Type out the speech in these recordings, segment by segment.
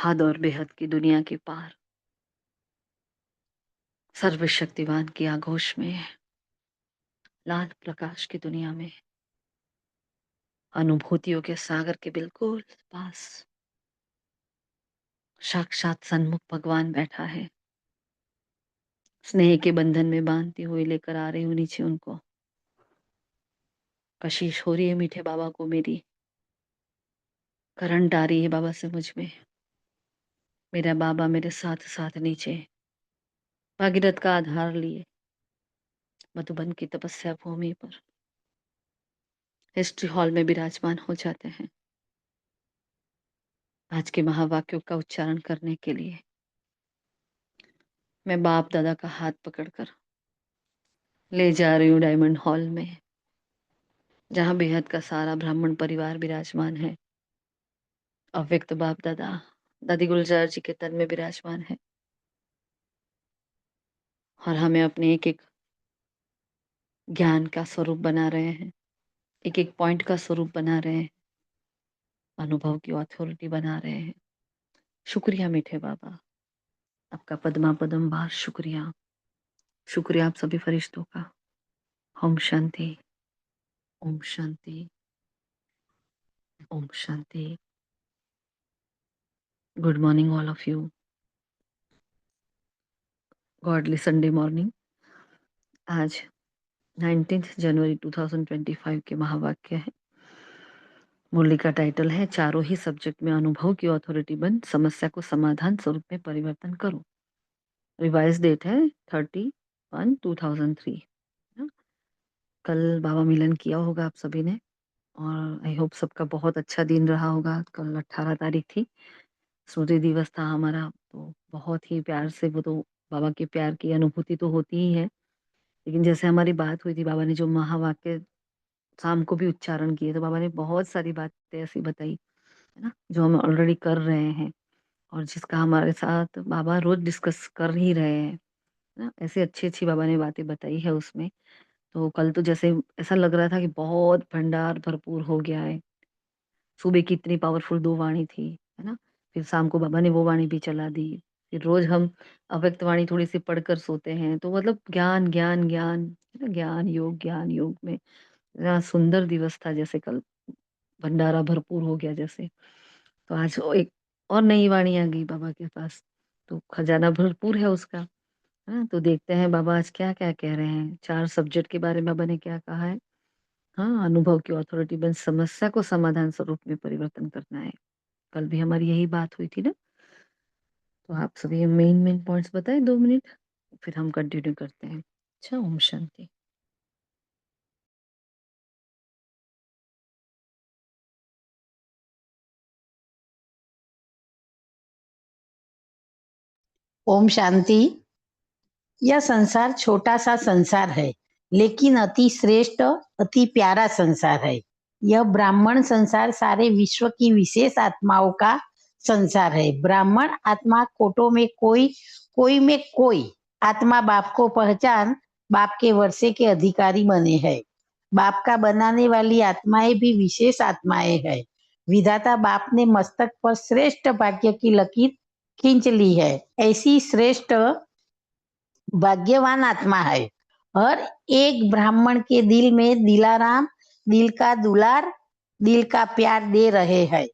हद और बेहद की दुनिया के पार, सर्वशक्तिवान की आगोश में, लाल प्रकाश की दुनिया में, अनुभूतियों के सागर के बिल्कुल पास साक्षात सन्मुख भगवान बैठा है। स्नेह के बंधन में बांधती हुई लेकर आ रही हूँ नीचे उनको। कशिश हो रही है मीठे बाबा को मेरी, करंट आ रही है बाबा से मुझ में। मेरा बाबा मेरे साथ साथ नीचे भागीरथ का आधार लिए मधुबन की तपस्या भूमि पर हिस्ट्री हॉल में विराजमान हो जाते हैं आज के महावाक्यों का उच्चारण करने के लिए। मैं बाप दादा का हाथ पकड़कर ले जा रही हूँ डायमंड हॉल में, जहाँ बेहद का सारा ब्राह्मण परिवार विराजमान है। अव्यक्त बाप दादा दादी गुलजार जी के तन में विराजमान है और हमें अपने एक एक ज्ञान का स्वरूप बना रहे हैं, एक एक पॉइंट का स्वरूप बना रहे हैं, अनुभव की अथॉरिटी बना रहे हैं। शुक्रिया मीठे बाबा, आपका पद्मा पदमबार शुक्रिया। शुक्रिया आप सभी फरिश्तों का। ओम शांति, ओम शांति, ओम शांति। Good morning all of you. Godly Sunday morning. आज 19 जनवरी 2025 के महावाक्य है। मुरली का टाइटल है चारों ही सब्जेक्ट में अनुभव की अथॉरिटी बन समस्या को समाधान स्वरूप में परिवर्तन करो। रिवाइज डेट है 30/1/2003। कल बाबा मिलन किया होगा आप सभी ने और आई होप सबका बहुत अच्छा दिन रहा होगा। कल 18 तारीख थी, सूर्य दिवस था हमारा, तो बहुत ही प्यार से वो तो बाबा के प्यार की अनुभूति तो होती ही है। लेकिन जैसे हमारी बात हुई थी, बाबा ने जो महावाक्य शाम को भी उच्चारण किए, तो बाबा ने बहुत सारी बातें ऐसी बताई है ना, जो हम ऑलरेडी कर रहे हैं और जिसका हमारे साथ बाबा रोज डिस्कस कर ही रहे हैं ना। ऐसी अच्छी अच्छी बाबा ने बातें बताई है उसमें। तो कल तो जैसे ऐसा लग रहा था कि बहुत भंडार भरपूर हो गया है। सुबह की इतनी पावरफुल 2 वाणी थी, है ना? फिर शाम को बाबा ने वो वाणी भी चला दी। फिर रोज़ हम अव्यक्त वाणी थोड़ी-सी पढ़कर सोते हैं, तो मतलब ज्ञान, ज्ञान, ज्ञान, है ना? ज्ञान योग में इतना सुंदर दिवस था जैसे कल भंडारा भरपूर हो गया जैसे। तो आज वो एक और नई वाणी आ गई बाबा के पास, तो खजाना भरपूर है उसका, है ना? तो देखते हैं बाबा आज क्या-क्या कह रहे हैं। 4 सब्जेक्ट के बारे में बाबा ने क्या कहा है। हाँ, अनुभव की अथॉरिटी बन समस्या को समाधान स्वरूप में परिवर्तन करना है। कल भी हमारी यही बात हुई थी ना? तो आप सभी मेन पॉइंट्स बताएँ 2 मिनट, फिर हम कंटिन्यू करते हैं। अच्छा, ओम शांति। ओम शांति। यह संसार छोटा सा संसार है, लेकिन अति श्रेष्ठ अति प्यारा संसार है। यह ब्राह्मण संसार सारे विश्व की विशेष आत्माओं का संसार है। ब्राह्मण आत्मा कोटों में कोई में कोई आत्मा बाप को पहचान बाप के वर्षे के अधिकारी बने हैं। बाप का बनाने वाली आत्माएं भी विशेष आत्माएं हैं। विधाता बाप ने मस्तक पर श्रेष्ठ भाग्य की लकीर खींच ली है। ऐसी श्रेष्ठ भाग्यवान आत्मा है। हर एक ब्राह्मण के दिल में दिलाराम, दिल का दुलार, दिल का प्यार दे रहे हैं।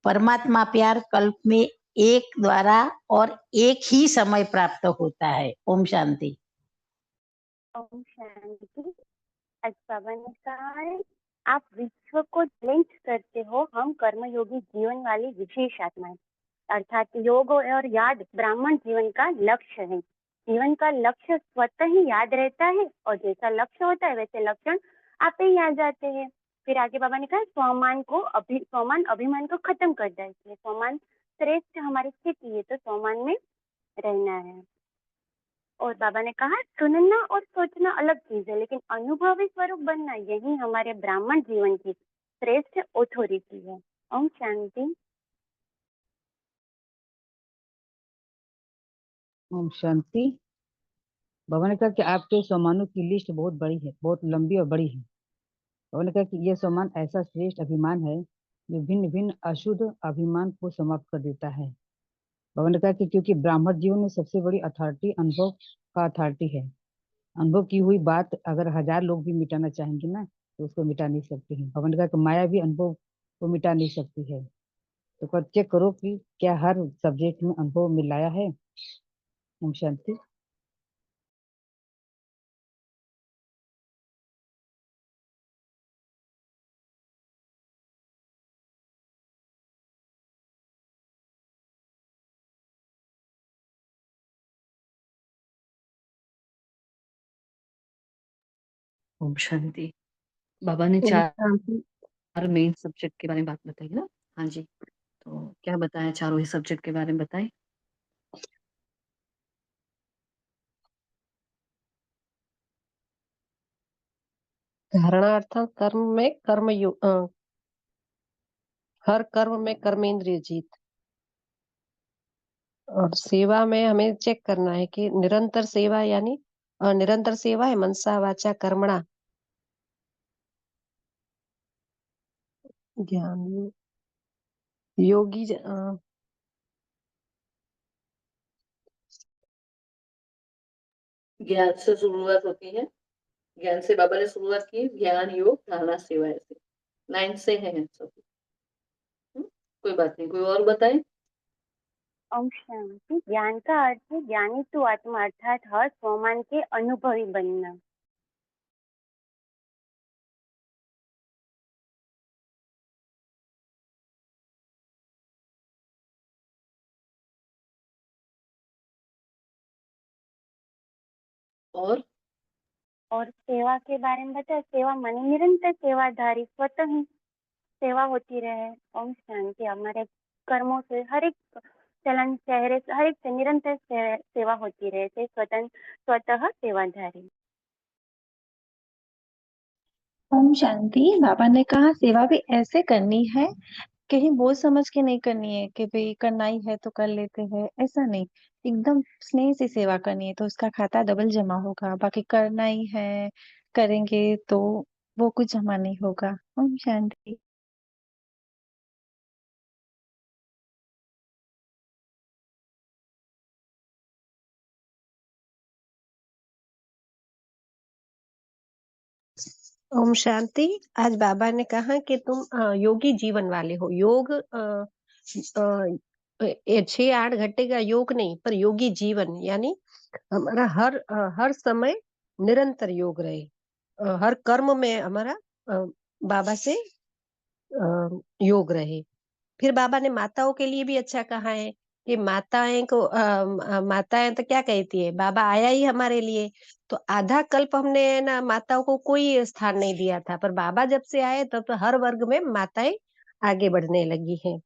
परमात्मा प्यार कल्प में एक द्वारा और एक ही समय प्राप्त होता है। ओम शांति। ओम शांति। आज बाबा ने कहा है, आप विश्व को चैलेंज करते हो, हम कर्मयोगी जीवन वाली विशेष आत्माएं, अर्थात योग और याद ब्राह्मण जीवन का लक्ष्य है। जीवन का लक्ष्य स्वतः ही याद रहता है और जैसा लक्ष्य होता है वैसे लक्षण आप ही याद जाते हैं। फिर आगे बाबा ने कहा स्वमान अभिमान को खत्म कर दें, इसलिए स्वमान श्रेष्ठ हमारी स्थिति है, तो स्वमान में रहना है। और बाबा ने कहा सुनना और सोचना अलग चीज है, लेकिन अनुभवी स्वरूप बनना यही हमारे ब्राह्मण जीवन की श्रेष्ठ अथॉरिटी है। ओम शांति। ओम शांति। बाबा ने कहा कि आपके सम्मानों की लिस्ट बहुत बड़ी है, बहुत लंबी और बड़ी है। बाबा ने कहा कि यह सम्मान ऐसा श्रेष्ठ अभिमान है जो भिन्न भिन्न अशुद्ध अभिमान को समाप्त कर देता है। बाबा ने कहा कि क्योंकि ब्राह्मण जीवन में सबसे बड़ी अथॉरिटी अनुभव का अथॉरिटी है। अनुभव की हुई बात अगर 1000 लोग भी मिटाना चाहेंगे ना, तो उसको मिटा नहीं सकते हैं। बाबा ने कहा कि माया भी अनुभव को मिटा नहीं सकती है। तो कल चेक करो कि क्या हर सब्जेक्ट में अनुभव मिलाया है। ओम शांति। ओम शांति। बाबा ने ओम 4 शांति। मेन सब्जेक्ट के बारे में बात बताई ना? हाँ जी। तो क्या बताया चारों ही सब्जेक्ट के बारे में बताएँ? धारणा अर्थात हर कर्म में कर्मेंद्रिय जीत। और सेवा में हमें चेक करना है कि निरंतर सेवा यानी निरंतर सेवा है मनसा वाचा कर्मणा। ज्ञान योगी ज्ञान से शुरुआत होती है। ज्ञान से बाबा ने शुरुआत की, ज्ञान, योग, धारणा, सेवा, ऐसे 9 से हैं सब। कोई बात नहीं, कोई और बताए? ओम शांति। ज्ञान का अर्थ है ज्ञानी तू आत्मा, अर्थात हर स्वमान के अनुभवी बनना। और और सेवा के बारे में बताया, सेवा माने निरंतर सेवाधारी, स्वतः ही सेवा होती रहे। ओम शांति। हमारे कर्मों से हर एक चलन चेहरे से हर एक से निरंतर सेवा होती रहे, से स्वतः सेवाधारी। ओम शांति। बाबा ने कहा सेवा भी ऐसे करनी है, कहीं बोझ समझ के नहीं करनी है कि भाई करना ही है तो कर लेते हैं, ऐसा नहीं। एकदम स्नेह से सेवा करनी है तो उसका खाता डबल जमा होगा। बाकी करना ही है, करेंगे तो वो कुछ जमा नहीं होगा। ओम शांति। ओम शांति। आज बाबा ने कहा कि तुम योगी जीवन वाले हो। योग 6-8 घंटे का योग नहीं, पर योगी जीवन यानी हमारा हर समय निरंतर योग रहे। हर कर्म में हमारा बाबा से योग रहे। फिर बाबा ने माताओं के लिए भी अच्छा कहा है कि माताएं तो क्या कहती है, बाबा आया ही हमारे लिए। तो आधा कल्प हमने ना माताओं को कोई स्थान नहीं दिया था, पर बाबा जब से आए तब तो हर वर्ग में माताएं आगे बढ़ने लगी हैं।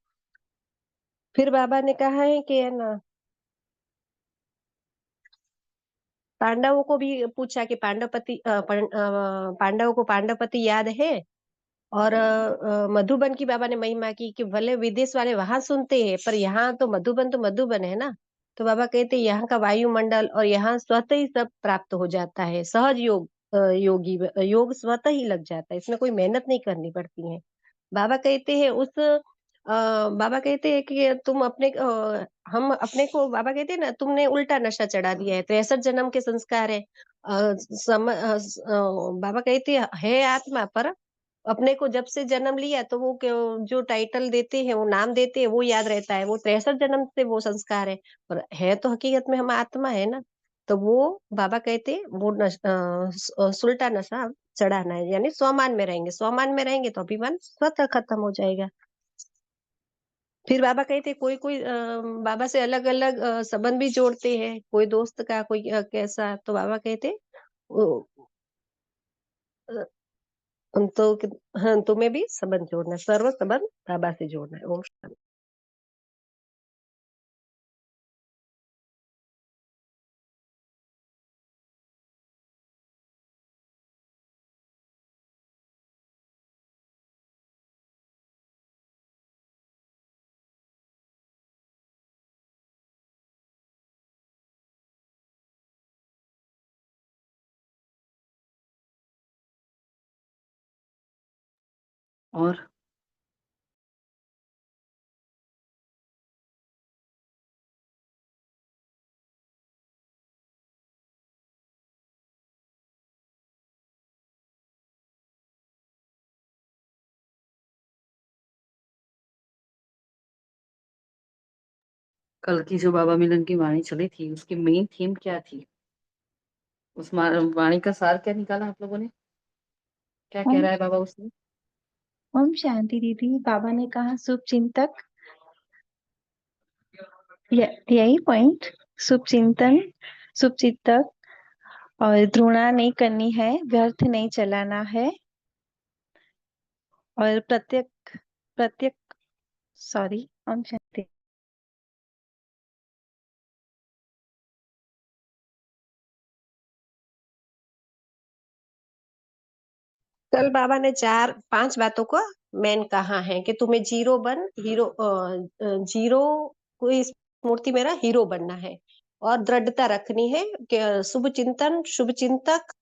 फिर बाबा ने कहा है कि है ना, पांडवों को भी पूछा कि पांडवों को पांडवपति याद है। और मधुबन की बाबा ने महिमा की कि भले विदेश वाले वहां सुनते हैं, पर यहाँ तो मधुबन है ना। तो बाबा कहते हैं यहाँ का वायुमंडल और यहाँ स्वतः ही सब प्राप्त हो जाता है। सहज योग स्वतः ही लग जाता है, इसमें कोई मेहनत नहीं करनी पड़ती है। बाबा कहते हैं कि बाबा कहते हैं ना, तुमने उल्टा नशा चढ़ा दिया है, 63 जन्म के संस्कार है। बाबा कहते हैं है आत्मा, पर अपने को जब से जन्म लिया तो जो टाइटल देते हैं, वो नाम देते हैं, वो याद रहता है। वो 63 जन्म से वो संस्कार है, पर है तो हकीकत में हम आत्मा है ना। तो वो बाबा कहते हैं वो सुलटा नशा चढ़ाना है, यानी स्वमान में रहेंगे। स्वमान में रहेंगे तो अभिमान स्वतः खत्म हो जाएगा। फिर बाबा कहते कोई कोई बाबा से अलग अलग संबंध भी जोड़ते हैं, कोई दोस्त का, कोई कैसा। तो बाबा कहते तो हाँ, तुम्हें भी संबंध जोड़ना है, सर्व संबंध बाबा से जोड़ना है। ओम शांति। और कल की जो बाबा मिलन की वाणी चली थी उसकी मेन थीम क्या थी? उस वाणी का सार क्या निकाला आप लोगों ने? क्या कह ओम रहा है बाबा उसमें? ओम शांति दीदी। बाबा ने कहा शुभ चिंतक, यही पॉइंट, शुभ चिंतन, शुभ चिंतक, और घृणा नहीं करनी है, व्यर्थ नहीं चलाना है, और प्रत्येक प्रत्येक सॉरी, ओम शांति। कल बाबा ने 4-5 बातों को मेन कहा है कि तुम्हें जीरो को इस मूर्ति मेरा हीरो बनना है, और दृढ़ता रखनी है कि शुभ चिंतन, शुभ चिंतक,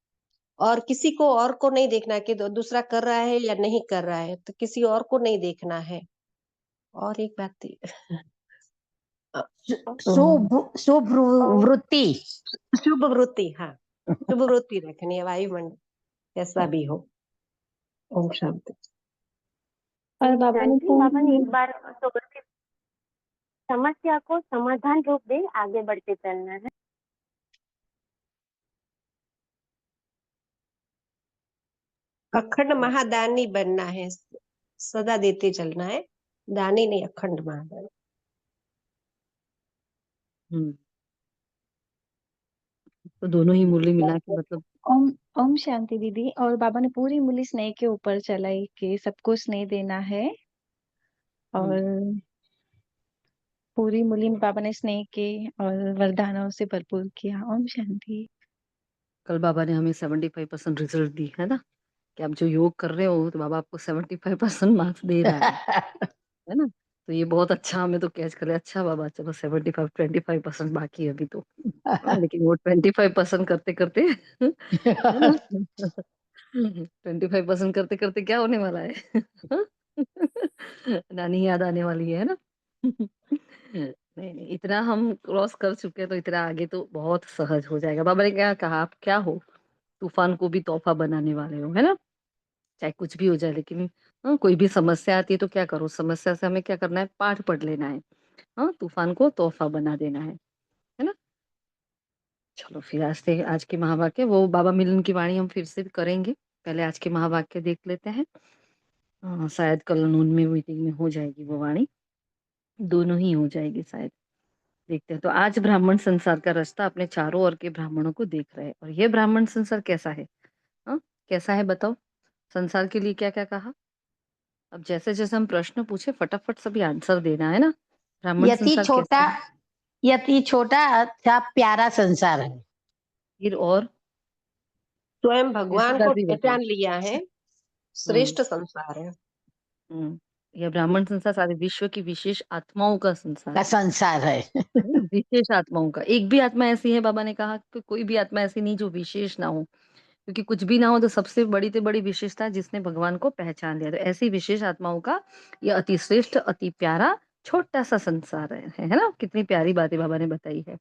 और किसी को और को नहीं देखना कि दूसरा कर रहा है या नहीं कर रहा है, तो किसी और को नहीं देखना है। और एक बात थी शुभ वृत्ति। शुभ वृत्ति, हाँ, शुभ वृत्ति रखनी है, वायुमंडल कैसा भी हो। ओम शांति। और बाबा ने बाबा ने एक बार तो समस्या को समाधान रूप दे आगे बढ़ते चलना है। अखंड महादानी बनना है, सदा देते चलना है, दानी नहीं, अखंड महादानी। तो दोनों ही मूल्य मिला के मतलब ओम ओम शांति दीदी। और बाबा ने पूरी मूली स्नेह के ऊपर चलाई कि सबको स्नेह देना है, और पूरी मूली में बाबा ने स्नेह के और वरदानों से भरपूर किया। ओम शांति। कल बाबा ने हमें 75% रिजल्ट दी है ना, कि आप जो योग कर रहे हो तो बाबा आपको 75% मार्क्स दे रहा है ना। तो ये बहुत अच्छा, हमें तो कैच कर लिया। अच्छा बाबा, चलो 75, 25% बाकी है अभी तो। हाँ, लेकिन वो 25% करते करते है ना, 25% करते करते क्या होने वाला है? नानी याद आने वाली है ना। नहीं नहीं, इतना हम क्रॉस कर चुके हैं तो इतना आगे तो बहुत सहज हो जाएगा। बाबा ने क्या कहा, आप क्या हो? तूफान को भी तोहफा बनाने वाले हो, है ना। चाहे कुछ भी हो जाए, लेकिन हाँ, कोई भी समस्या आती है तो क्या करो, समस्या से हमें क्या करना है, पाठ पढ़ लेना है। हाँ, तूफान को तोहफा बना देना है ना। चलो फिर आज के महावाक्य, वो बाबा मिलन की वाणी हम फिर से भी करेंगे। पहले आज के महावाक्य देख लेते हैं। शायद कल नून में मीटिंग में हो जाएगी वो वाणी, दोनों ही हो जाएगी शायद। देखते हैं। तो आज ब्राह्मण संसार का रास्ता अपने चारों ओर के ब्राह्मणों को देख रहे हैं, और ये ब्राह्मण संसार कैसा है? हाँ, कैसा है बताओ? संसार के लिए क्या क्या कहा? अब जैसे जैसे हम प्रश्न पूछे फटाफट सभी आंसर देना है ना। ब्राह्मण यति संसार कैसा छोटा है? यति छोटा अच्छा प्यारा संसार है। फिर और स्वयं तीसरी भगवान बात को भी बताओ। पहचान लिया है, हम्म श्रेष्ठ संसार है। हम्म यह ब्राह्मण संसार सारे विश्व की विशेष आत्माओं का संसार का है। संसार है। है ना? विशेष आत्माओं का, एक भी आत्मा ऐसी है, बाबा ने कहा कि कोई भी आत्मा ऐसी नहीं जो विशेष ना हो, क्योंकि कुछ भी ना हो तो सबसे बड़ी से बड़ी विशेषता जिसने भगवान को पहचान लिया। तो ऐसी विशेष आत्माओं का यह अति श्रेष्ठ, अति प्यारा छोटा सा संसार है ना। कितनी प्यारी बातें बाबा ने बताई है।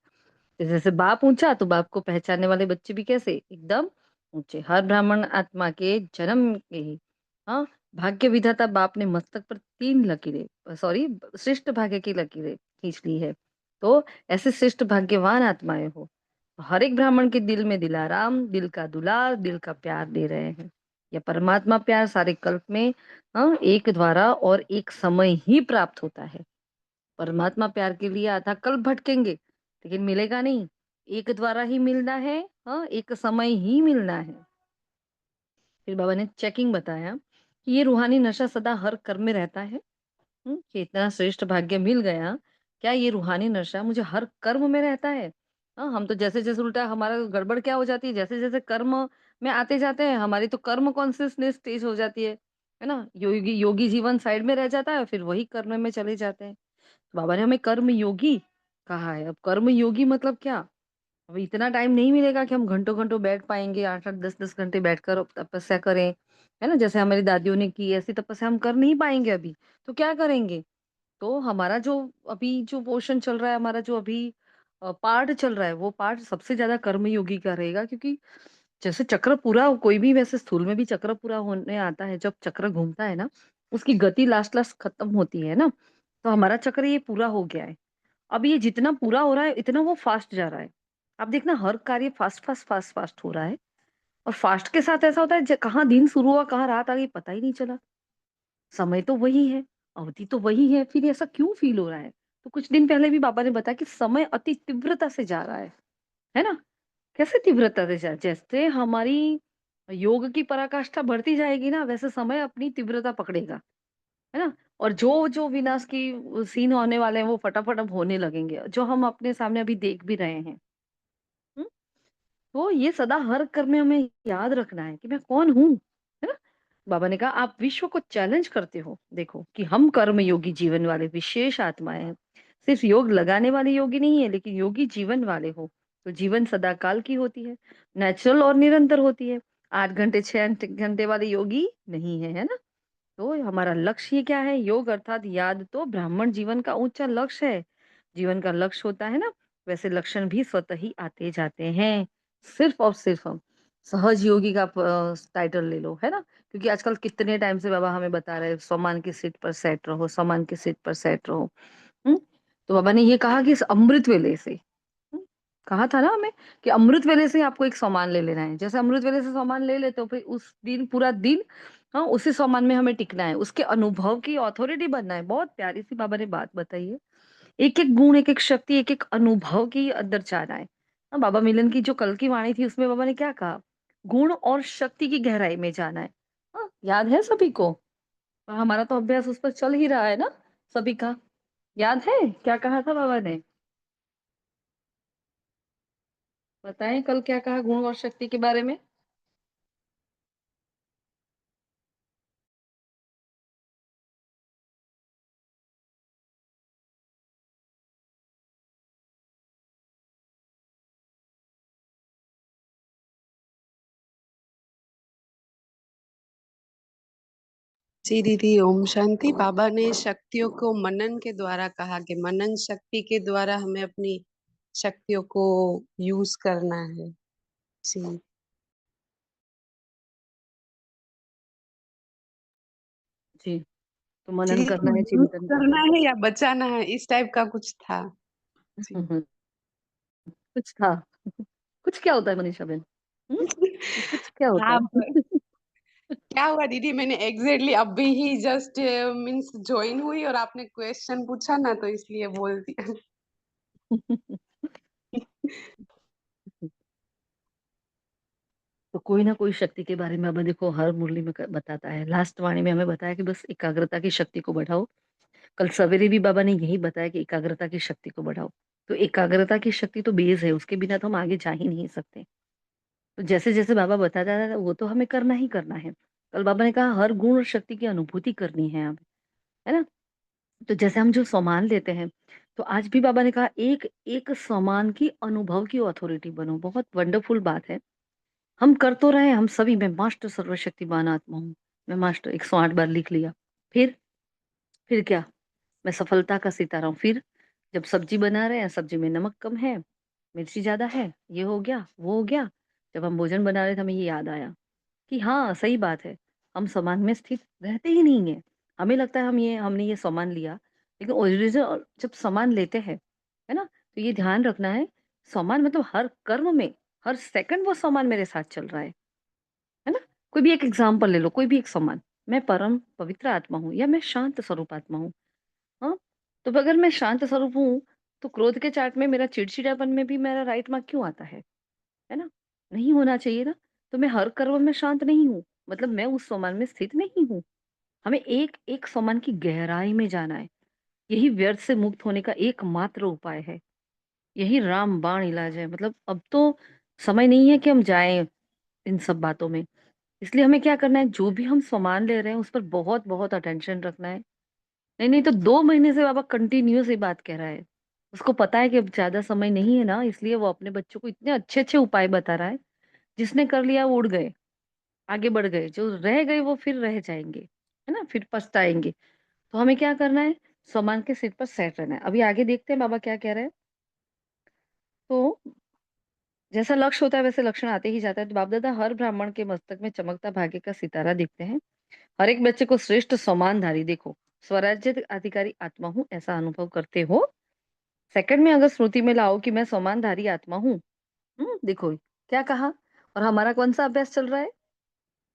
जैसे बाप ऊंचा तो बाप को पहचानने वाले बच्चे भी कैसे, एकदम ऊंचे। हर ब्राह्मण आत्मा के जन्म के ही हाँ, भाग्य विधाता बाप ने मस्तक पर 3 लकीरें, सॉरी, श्रेष्ठ भाग्य की लकीरें खींच ली है। तो ऐसे श्रेष्ठ भाग्यवान आत्माएं हो, तो हर एक ब्राह्मण के दिल में दिलाराम, दिल का दुलार, दिल का प्यार दे रहे हैं। यह परमात्मा प्यार सारे कल्प में एक द्वारा और एक समय ही प्राप्त होता है। परमात्मा प्यार के लिए आधा कल्प भटकेंगे लेकिन मिलेगा नहीं, एक द्वारा ही मिलना है। हाँ, एक समय ही मिलना है। फिर बाबा ने चेकिंग बताया कि ये रूहानी नशा सदा हर कर्म में रहता है। कि इतना श्रेष्ठ भाग्य मिल गया, क्या ये रूहानी नशा मुझे हर कर्म में रहता है? हाँ, हम तो जैसे जैसे उल्टा हमारा गड़बड़ क्या हो जाती है, जैसे जैसे कर्म में आते जाते हैं हमारी तो कर्म कॉन्सियसनेस तेज हो जाती है ना। योगी योगी जीवन साइड में रह जाता है, फिर वही कर्म में चले जाते हैं। तो बाबा ने हमें कर्म योगी कहा है। अब कर्म योगी मतलब क्या? अब इतना टाइम नहीं मिलेगा कि हम घंटों घंटों बैठ पाएंगे, 8-8 10-10 घंटे बैठकर तपस्या करें, है ना। जैसे हमारी दादियों ने की, ऐसी तपस्या हम कर नहीं पाएंगे अभी। तो क्या करेंगे? तो हमारा जो अभी जो पोर्शन चल रहा है, हमारा जो अभी पार्ट चल रहा है, वो पार्ट सबसे ज्यादा कर्मयोगी का रहेगा। क्योंकि जैसे चक्र पूरा, कोई भी वैसे स्थूल में भी चक्र पूरा होने आता है, जब चक्र घूमता है ना, उसकी गति लास्ट लास्ट खत्म होती है ना। तो हमारा चक्र ये पूरा हो गया है। अब ये जितना पूरा हो रहा है, इतना वो फास्ट जा रहा है। आप देखना हर कार्य फास्ट, फास्ट, फास्ट, फास्ट हो रहा है और फास्ट के साथ ऐसा होता है कहाँ दिन शुरू हुआ, कहाँ रात आ गई पता ही नहीं चला। समय तो वही है, अवधि तो वही है, फिर ऐसा क्यों फ़ील हो रहा है? तो कुछ दिन पहले भी बाबा ने बताया कि समय अति तीव्रता से जा रहा है ना? कैसे तीव्रता से जैसे हमारी योग की पराकाष्ठा बढ़ती जाएगी ना, वैसे समय अपनी तीव्रता पकड़ेगा, है ना? और जो विनाश की सीन होने वाले हैं, वो फटाफट अब होने लगेंगे, जो हम अपने सामने अभी देख भी रहे हैं। हुँ? तो ये सदा हर कर्म में हमें याद रखना है कि मैं कौन हूँ, है ना? बाबा ने कहा आप विश्व को चैलेंज करते हो, देखो कि हम कर्म योगी जीवन वाले विशेष आत्माएँ हैं। सिर्फ योग लगाने वाले योगी नहीं है, लेकिन योगी जीवन वाले हो, तो जीवन सदा काल की होती है, नेचुरल और निरंतर होती है। 8 घंटे, 6 घंटे वाले योगी नहीं है ना? तो हमारा लक्ष्य क्या है? योग अर्थात याद तो ब्राह्मण जीवन का ऊँचा लक्ष्य है। जीवन का लक्ष्य होता है ना, वैसे लक्षण भी स्वतः ही आते जाते हैं। सिर्फ़ और सिर्फ़ हम सहज योगी का टाइटल ले लो, है ना? क्योंकि आजकल कितने टाइम से बाबा हमें बता रहे हैं, सम्मान की सीट पर सेट रहो, सम्मान की सीट पर सेट रहो। हुँ? तो बाबा ने ये कहा कि इस अमृत वेले से हुँ, कहा था ना हमें कि अमृत वेले से आपको एक सामान ले लेना है। जैसे अमृत वेले से सामान ले लेते हो फिर उस दिन पूरा दिन हाँ, उसी सामान में हमें टिकना है। उसके अनुभव की अथॉरिटी बनना है। बहुत प्यारी-सी बाबा ने बात बताई है। एक-एक गुण, एक-एक शक्ति, एक-एक अनुभव की अंदर जाना है। बाबा मिलन की जो कल की वाणी थी उसमें बाबा ने क्या कहा? गुण और शक्ति की गहराई में जाना है। याद है सभी को? हमारा तो अभ्यास उस पर चल ही रहा है ना सभी का। याद है? क्या कहा था बाबा ने? बताएँ कल क्या कहा गुण और शक्ति के बारे में? जी दीदी, ओम शांति। बाबा ने शक्तियों को मनन के द्वारा कहा कि मनन शक्ति के द्वारा हमें अपनी शक्तियों को यूज करना है। जी जी, तो जी, मनन करना है, यूज चिंतन करना करना है। है या बचाना है, इस टाइप का कुछ था। जी कुछ था। कुछ क्या होता है मनीषा बहन? हुँ? कुछ क्या होता हाँ, है? क्या हुआ दीदी, मैंने एग्जैक्टली अभी ही जस्ट मीन्स ज्वाइन हुई और आपने क्वेश्चन पूछा ना, तो इसलिए बोल दिया। तो कोई ना कोई शक्ति के बारे में अब देखो हर मुरली में बताता है। लास्ट वाणी में हमें बताया कि बस एकाग्रता की शक्ति को बढ़ाओ। कल सवेरे भी बाबा ने यही बताया कि एकाग्रता की शक्ति को बढ़ाओ। तो एकाग्रता की शक्ति तो बेस है, उसके बिना तो हम आगे जा ही नहीं सकते। तो जैसे-जैसे बाबा बताता था वो तो हमें करना ही करना है। कल बाबा ने कहा हर गुण और शक्ति की अनुभूति करनी है हमें, है ना? तो जैसे हम जो सामान लेते हैं, तो आज भी बाबा ने कहा एक एक सामान की अनुभव की अथॉरिटी बनो। बहुत वंडरफुल बात है। हम कर तो रहे हैं, हम सभी मैं मास्टर सर्वशक्तिमान आत्मा हूँ। मैं मास्टर 108 बार लिख लिया। फिर? फिर क्या? मैं सफलता का सितारा हूँ। फिर? जब सब्ज़ी बना रहे हैं, सब्ज़ी में नमक कम है, मिर्ची ज़्यादा है, ये हो गया, वो हो गया। जब हम भोजन बना रहे थे हमें ये याद आया कि हाँ, सही बात है, हम सामान में स्थित रहते ही नहीं हैं। हमें लगता है हमने ये सामान लिया, लेकिन ओरिजिनल जब सामान लेते हैं, है ना? तो ये ध्यान रखना है, सामान मतलब हर कर्म में, हर सेकंड वो सामान मेरे साथ चल रहा है ना? कोई भी एक एग्ज़ाम्पल ले लो, कोई भी एक सामान, मैं परम पवित्र आत्मा हूँ या मैं शांत स्वरूप आत्मा हूँ, हाँ? तो अगर मैं शांत स्वरूप हूँ, तो क्रोध के चार्ट में मेरा चिड़चिड़ापन में भी मेरा राइट मार्क क्यों आता है ना? नहीं होना चाहिए ना। तो मैं हर कर्म में शांत नहीं हूँ, मतलब मैं उस सामान में स्थित नहीं हूँ। हमें एक-एक सामान की गहराई में जाना है। यही व्यर्थ से मुक्त होने का एकमात्र उपाय है। यही रामबाण इलाज है। मतलब अब तो समय नहीं है कि हम जाएँ इन सब बातों में। इसलिए हमें क्या करना है, जो भी हम सामान ले रहे हैं, उस पर बहुत-बहुत अटेंशन रखना है। नहीं, तो 2 महीने से बाबा कंटिन्यूअस ये बात कह रहा है। उसको पता है कि अब ज़्यादा समय नहीं है ना, इसलिए वो अपने बच्चों को इतने अच्छे-अच्छे उपाय बता रहा है। जिसने कर लिया वो उड़ गए, आगे बढ़ गए, जो रह गए वो फिर रह जाएँगे, है ना? फिर पछताएँगे। तो हमें क्या करना है, सामान के सिर पर सेट रहना है। अभी आगे देखते हैं बाबा क्या कह रहे हैं। तो जैसा लक्ष्य होता है वैसे लक्षण आते ही जाता है। तो बाप-दादा हर ब्राह्मण के मस्तक में चमकता भाग्य का सितारा दिखते हैं। हर एक बच्चे को श्रेष्ठ सम्मानधारी देखो, स्वराज्य अधिकारी आत्मा हूँ ऐसा अनुभव करते हो। सेकंड में अगर स्मृति में लाओ कि मैं समानधारी आत्मा हूँ, देखो क्या कहा। और हमारा कौन-सा अभ्यास चल रहा है?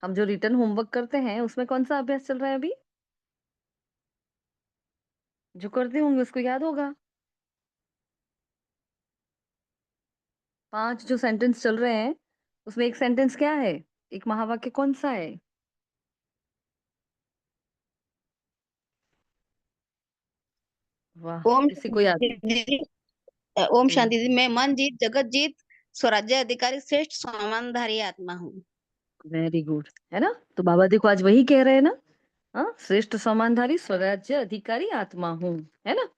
हम जो रिटर्न होमवर्क करते हैं, उसमें कौन-सा अभ्यास चल रहा है अभी? जो करते होंगे उसको याद होगा। 5 जो सेंटेंस चल रहे हैं, उसमें एक सेंटेंस क्या है? एक महावाक्य कौन-सा है? वाह! ओम किसी को याद शांति जी। ओम हुँ, शांति जी, मैं मन जीत जगत जीत स्वराज्य अधिकारी श्रेष्ठ समानधारी आत्मा हूँ। वेरी गुड, है ना? तो बाबा देखो आज वही कह रहे हैं ना? हाँ, श्रेष्ठ समानधारी स्वराज्य अधिकारी आत्मा हूँ, है ना?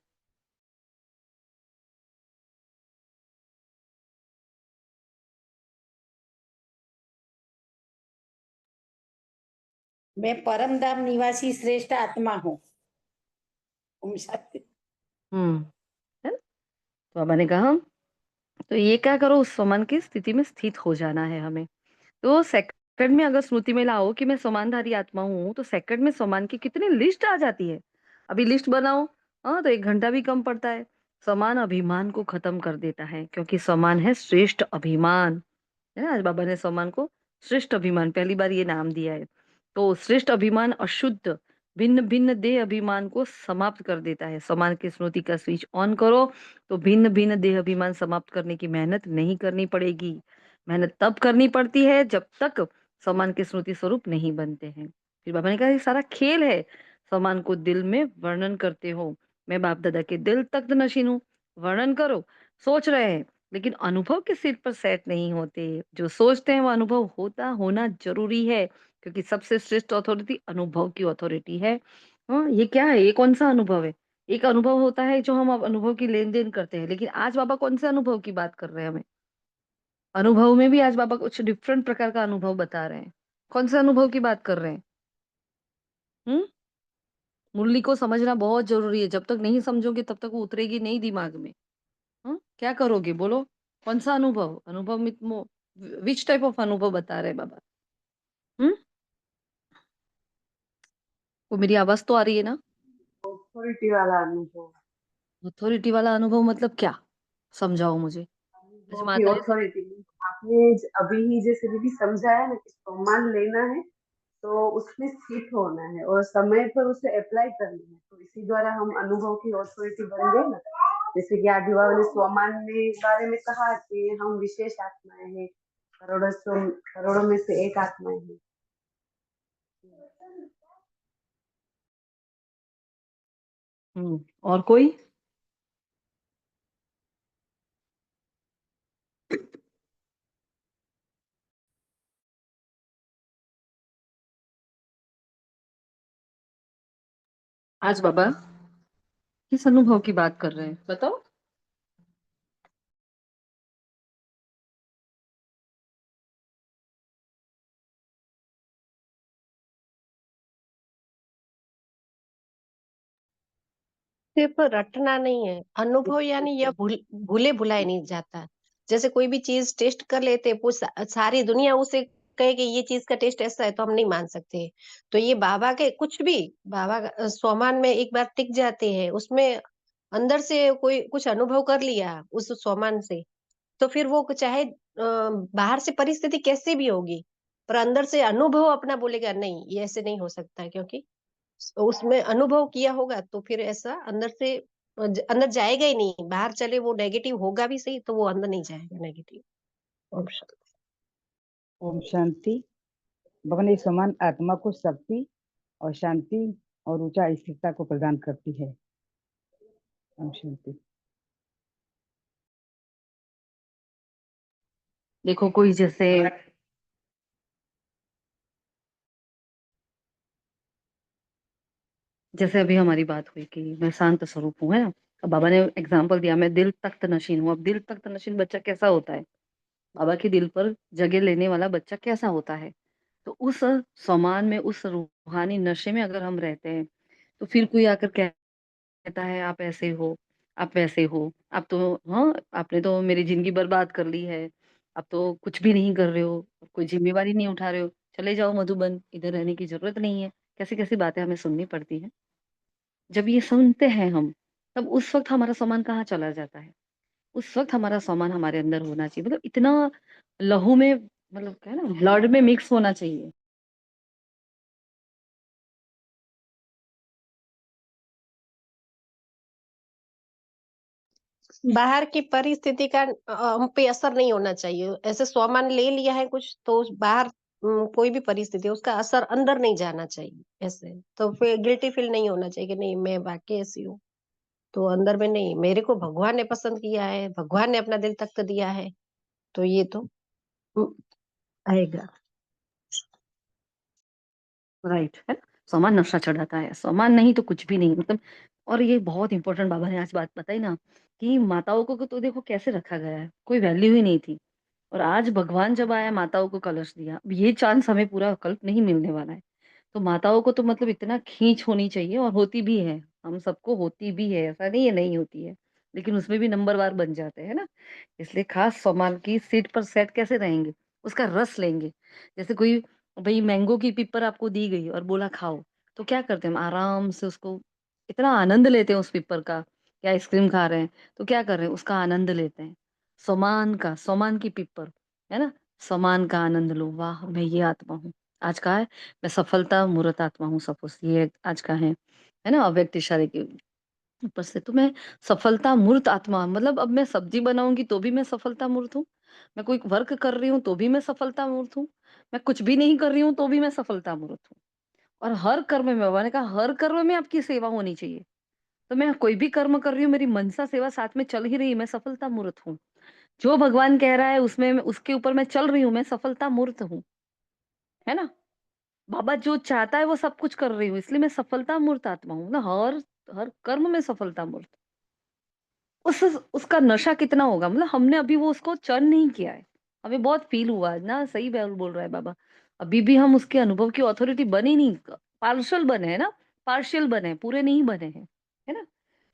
मैं परम धाम निवासी श्रेष्ठ आत्मा हूँ। ओम शांति। हुँ, है ना? तो बाबा ने कहा तो ये क्या करो उस समान की स्थिति में स्थित हो जाना है हमें। तो सेकंड में अगर स्मृति में लाओ कि मैं समानधारी आत्मा हूँ, तो सेकंड में समान की कितनी लिस्ट आ जाती है। अभी लिस्ट बनाओ, हाँ, तो 1 घंटा भी कम पड़ता है। समान अभिमान को खत्म कर देता है क्योंकि समान है श्रेष्ठ अभिमान। है ना? आज बाबा ने सम्मान को श्रेष्ठ अभिमान पहली बार ये नाम दिया है। तो श्रेष्ठ अभिमान अशुद्ध, भिन्न-भिन्न देह अभिमान को समाप्त कर देता है। समान की स्मृति का स्विच ऑन करो, तो भिन्न-भिन्न देह अभिमान समाप्त करने की मेहनत नहीं करनी पड़ेगी। मेहनत तब करनी पड़ती है जब तक समान के स्मृति स्वरूप नहीं बनते हैं। फिर बाबा ने कहा ये सारा खेल है। समान को दिल में वर्णन करते हो। मैं बाप दादा के दिल तख्त नशीन हूँ। वर्णन करो, सोच रहे हैं लेकिन अनुभव के सिर पर सेट नहीं होते। जो सोचते हैं वो अनुभव होना ज़रूरी है क्योंकि सबसे श्रेष्ठ अथॉरिटी अनुभव की अथॉरिटी है। हाँ, ये क्या है? ये कौन-सा अनुभव है? एक अनुभव होता है जो हम अब अनुभव की लेन-देन करते हैं, लेकिन आज बाबा कौन से अनुभव की बात कर रहे हैं हमें? अनुभव में भी आज बाबा कुछ डिफरेंट प्रकार का अनुभव बता रहे हैं। कौन से अनुभव की बात कर रहे हैं? हुँ? मुरली को समझना बहुत ज़रूरी है। जब तक नहीं समझोगे तब तक वो उतरेगी नहीं दिमाग में। क्या करोगे बोलो? कौन-सा अनुभव? अनुभव में व्हिच टाइप ऑफ अनुभव बता रहे हैं बाबा? हुँ? को मेरी आवाज़ तो आ रही है ना? अथॉरिटी वाला अनुभव। अथॉरिटी वाला अनुभव मतलब क्या? समझाओ मुझे। आज अनुभव की माताएँ सब अथॉरिटी आपने अभी ही जैसे दीदी समझाया ना कि सम्मान लेना है तो उसमें स्थित होना है और समय पर उसे अप्लाई करना है, तो इसी द्वारा हम अनुभव की अथॉरिटी बन गए ना। जैसे कि आदि बाबा ने स्वमान में बारे में कहा कि हम विशेष आत्माएं हैं, करोड़ों में से एक आत्माएं हैं। और कोई? आज बाबा किस अनुभव की बात कर रहे हैं? बताओ? सिर्फ रटना नहीं है, अनुभव यानी यह भूले भुलाए नहीं जाता। जैसे कोई भी चीज टेस्ट कर लेते, सारी दुनिया उसे कहे कि ये चीज का टेस्ट ऐसा है तो हम नहीं मान सकते। तो ये बाबा के कुछ भी बाबा स्वमान में एक बार टिक जाते हैं, उसमें अंदर से कोई कुछ अनुभव कर लिया उस स्वमान से, तो फिर वो चाहे बाहर से परिस्थिति कैसी भी होगी, पर अंदर से अनुभव अपना बोलेगा नहीं ये ऐसे नहीं हो सकता, क्योंकि उसमें अनुभव किया होगा तो फिर ऐसा अंदर से अंदर जाएगा ही नहीं। बाहर चले वो नेगेटिव होगा भी सही तो वो अंदर नहीं जाएगा नेगेटिव। ओम शांति। ओम शांति। भगवान एक समान आत्मा को शक्ति और शांति और ऊंचा स्थिरता को प्रदान करती है। ओम शांति। देखो कोई जैसे अभी हमारी बात हुई कि मैं शांत स्वरूप हूँ, है ना? अब बाबा ने एग्ज़ाम्पल दिया मैं दिल तख्त नशीन हूँ। अब दिल तख्त नशीन बच्चा कैसा होता है? बाबा के दिल पर जगह लेने वाला बच्चा कैसा होता है? तो उस समान में, उस रूहानी नशे में अगर हम रहते हैं, तो फिर कोई आकर कहता है आप ऐसे हो, आप वैसे हो, आप तो हाँ, आपने तो मेरी ज़िंदगी बर्बाद कर ली है, आप तो कुछ भी नहीं कर रहे हो, कोई ज़िम्मेवारी नहीं उठा रहे हो, चले जाओ मधुबन, इधर रहने की ज़रूरत नहीं है। कैसी-कैसी बातें हमें सुननी पड़ती हैं। जब ये सुनते हैं हम, तब उस वक़्त हमारा सामान कहाँ चला जाता है? उस वक़्त हमारा सामान हमारे अंदर होना चाहिए, मतलब इतना लहू में, मतलब क्या है ना, ब्लड में मिक्स होना चाहिए। बाहर की परिस्थिति का हम पे असर नहीं होना चाहिए। ऐसे सामान ले लिया है कुछ तो बाहर कोई भी परिस्थिति है उसका असर अंदर नहीं जाना चाहिए। ऐसे तो फिर गिल्टी फील नहीं होना चाहिए कि नहीं मैं वाकई ऐसी हूँ। तो अंदर में नहीं, मेरे को भगवान ने पसंद किया है, भगवान ने अपना दिल तक दिया है, तो ये तो हम्म, आएगा। राइट, है ना? सामान नशा चढ़ाता है, सामान नहीं तो कुछ भी नहीं, मतलब। और ये बहुत इंपॉर्टेंट बाबा ने आज बात बताई ना, कि माताओं को तो देखो कैसे रखा गया है, कोई वैल्यू ही नहीं थी। और आज भगवान जब आया, माताओं को कलश दिया। अब ये चांस हमें पूरा कल्प नहीं मिलने वाला है। तो माताओं को तो मतलब इतना खींच होनी चाहिए, और होती भी है। हम सबको होती भी है, ऐसा नहीं है नहीं होती है। लेकिन उसमें भी नंबरवार बन जाते हैं ना। इसलिए खास सामान की सीट पर सेट कैसे रहेंगे, उसका रस लेंगे। जैसे कोई, भाई मैंगो की पिपर आपको दी गई और बोला खाओ, तो क्या करते हैं हम? आराम से उसको इतना आनंद लेते हैं उस पिपर का। या आइसक्रीम खा रहे हैं, तो क्या कर रहे हैं? उसका आनंद लेते हैं। सोमान की पिपर, है ना? समान का आनंद लो, वाह मैं ये आत्मा हूँ। आज का है, मैं सफलता मूर्त आत्मा हूँ, सपोज ये आज का है ना? अव्यक्त इशारे के ऊपर से तो मैं सफलता मूर्त आत्मा, मतलब अब मैं सब्जी बनाऊंगी तो भी मैं सफलता मूर्त हूँ। मैं कोई वर्क कर रही हूँ तो भी मैं सफलता मूर्त हूँ। मैं कुछ भी नहीं कर रही हूँ तो भी मैं सफलता मूर्त हूँ। और हर कर्म में, मैंने कहा हर कर्म में आपकी सेवा होनी चाहिए। तो मैं कोई भी कर्म कर रही हूँ, मेरी मनसा सेवा साथ में चल ही रही है, मैं सफलता मूर्त हूँ। जो भगवान कह रहा है उसमें उसके ऊपर मैं चल रही हूँ, मैं सफलता मूर्त हूँ। है ना? बाबा जो चाहता है वो सब कुछ कर रही हूँ, इसलिए मैं सफलता मूर्त आत्मा हूँ ना। हर हर कर्म में सफलता मूर्त। उस उसका नशा कितना होगा, मतलब हमने अभी वो उसको चर्न नहीं किया है। हमें बहुत फील हुआ ना, सही बोल रहा है बाबा। अभी भी हम उसके अनुभव की अथॉरिटी बने नहीं, पार्शल बने हैं ना। पार्शियल बने हैं, पूरे नहीं बने हैं। है ना?